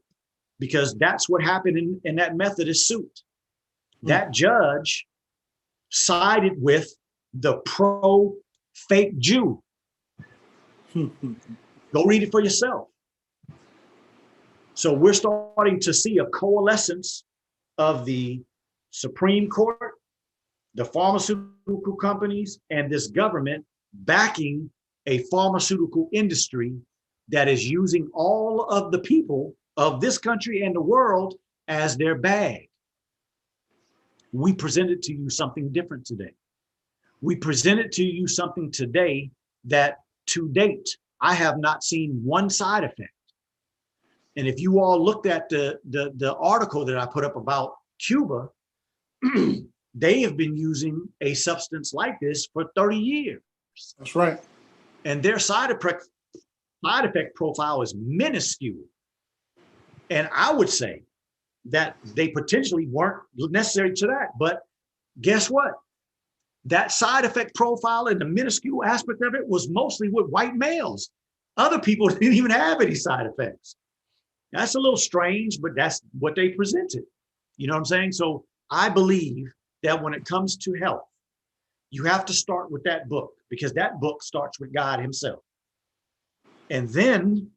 because that's what happened in that Methodist suit. That judge sided with the pro-fake Jew. Go read it for yourself. So we're starting to see a coalescence of the Supreme Court, the pharmaceutical companies, and this government backing a pharmaceutical industry that is using all of the people of this country and the world as their bag. We presented to you something different today. We presented to you something today that to date, I have not seen one side effect. And if you all looked at the article that I put up about Cuba, they have been using a substance like this for 30 years. That's right. And their side effect profile is minuscule. And I would say that they potentially weren't necessary to that. But guess what? That side effect profile and the minuscule aspect of it was mostly with white males. Other people didn't even have any side effects. That's a little strange, but that's what they presented. You know what I'm saying? So I believe that when it comes to health, you have to start with that book, because that book starts with God himself. And then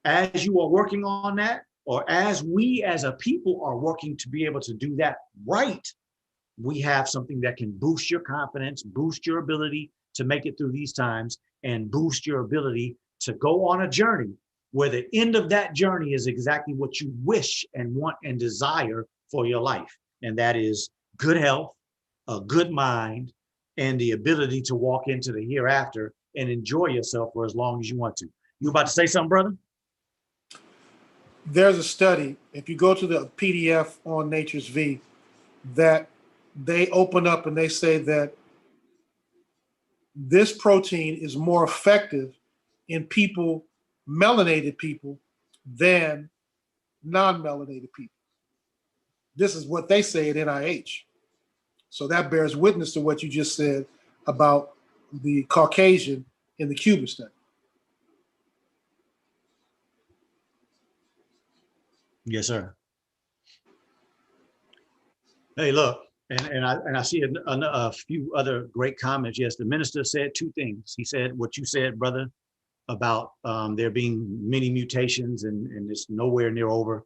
as you are working on that, or as we as a people are working to be able to do that right, we have something that can boost your confidence, boost your ability to make it through these times, and boost your ability to go on a journey where the end of that journey is exactly what you wish and want and desire for your life. And that is good health, a good mind, and the ability to walk into the hereafter and enjoy yourself for as long as you want to. You about to say something, brother? There's a study, if you go to the PDF on Nature's V, that they open up and they say that this protein is more effective in people, melanated people, than non-melanated people. This is what they say at NIH. So that bears witness to what you just said about the Caucasian in the Cuban study. Yes, sir. Hey, look, and I see a few other great comments. Yes, the minister said two things. He said what you said, brother, about there being many mutations and it's nowhere near over.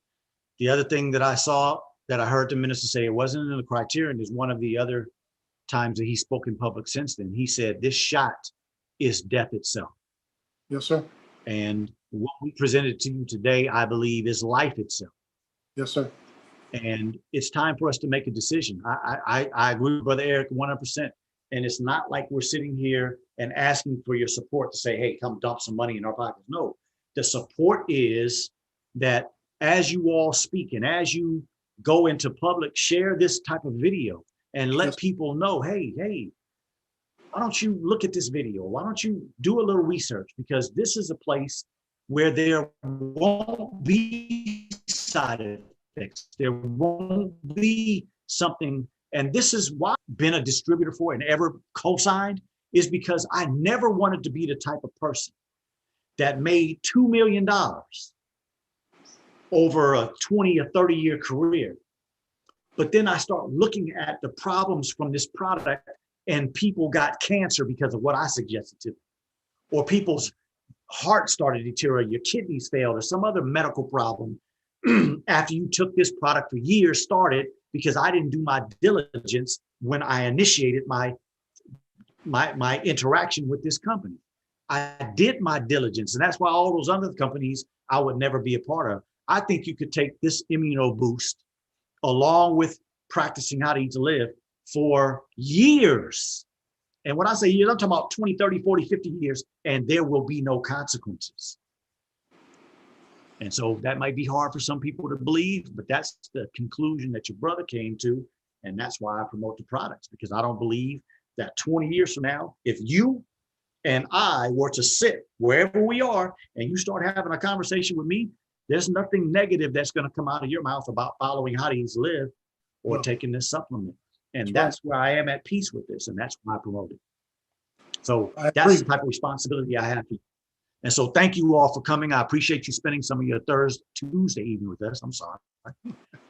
The other thing that I saw, that I heard the minister say, it wasn't in the criterion, is one of the other times that he spoke in public since then. He said, this shot is death itself. Yes, sir. And what we presented to you today, I believe, is life itself. Yes, sir. And it's time for us to make a decision. I agree with Brother Eric 100%. And it's not like we're sitting here and asking for your support to say, hey, come dump some money in our pockets. No, the support is that as you all speak and as you go into public, share this type of video and let Yes. people know, hey, why don't you look at this video? Why don't you do a little research? Because this is a place where there won't be side effects. There won't be something. And this is why I've been a distributor for and ever co-signed, is because I never wanted to be the type of person that made $2 million over a 20 or 30 year career. But then I start looking at the problems from this product, and people got cancer because of what I suggested to them, or people's heart started to deteriorate, your kidneys failed, or some other medical problem after you took this product for years started because I didn't do my diligence when I initiated my interaction with this company. I did my diligence, and that's why all those other companies I would never be a part of. I think you could take this Immuno boost along with practicing how to eat to live for years. And when I say years, I'm talking about 20, 30, 40, 50 years, and there will be no consequences. And so that might be hard for some people to believe, but that's the conclusion that your brother came to. And that's why I promote the products, because I don't believe that 20 years from now, if you and I were to sit wherever we are and you start having a conversation with me, there's nothing negative that's going to come out of your mouth about following how to live or taking this supplement. And that's where I am at peace with this. And that's why I promote it. So that's the type of responsibility I have. And so thank you all for coming. I appreciate you spending some of your Tuesday evening with us. I'm sorry.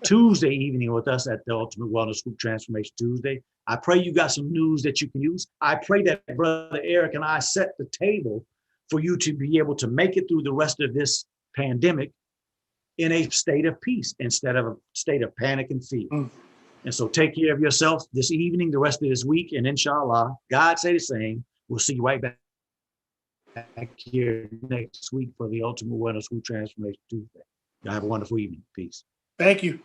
Tuesday evening with us at the Ultimate Wellness Group Transformation Tuesday. I pray you got some news that you can use. I pray that Brother Eric and I set the table for you to be able to make it through the rest of this pandemic in a state of peace instead of a state of panic and fear. And so take care of yourself this evening, the rest of this week, and inshallah, God say the same. We'll see you right back here next week for the Ultimate Wellness Group Transformation Tuesday. Y'all have a wonderful evening. Peace. Thank you.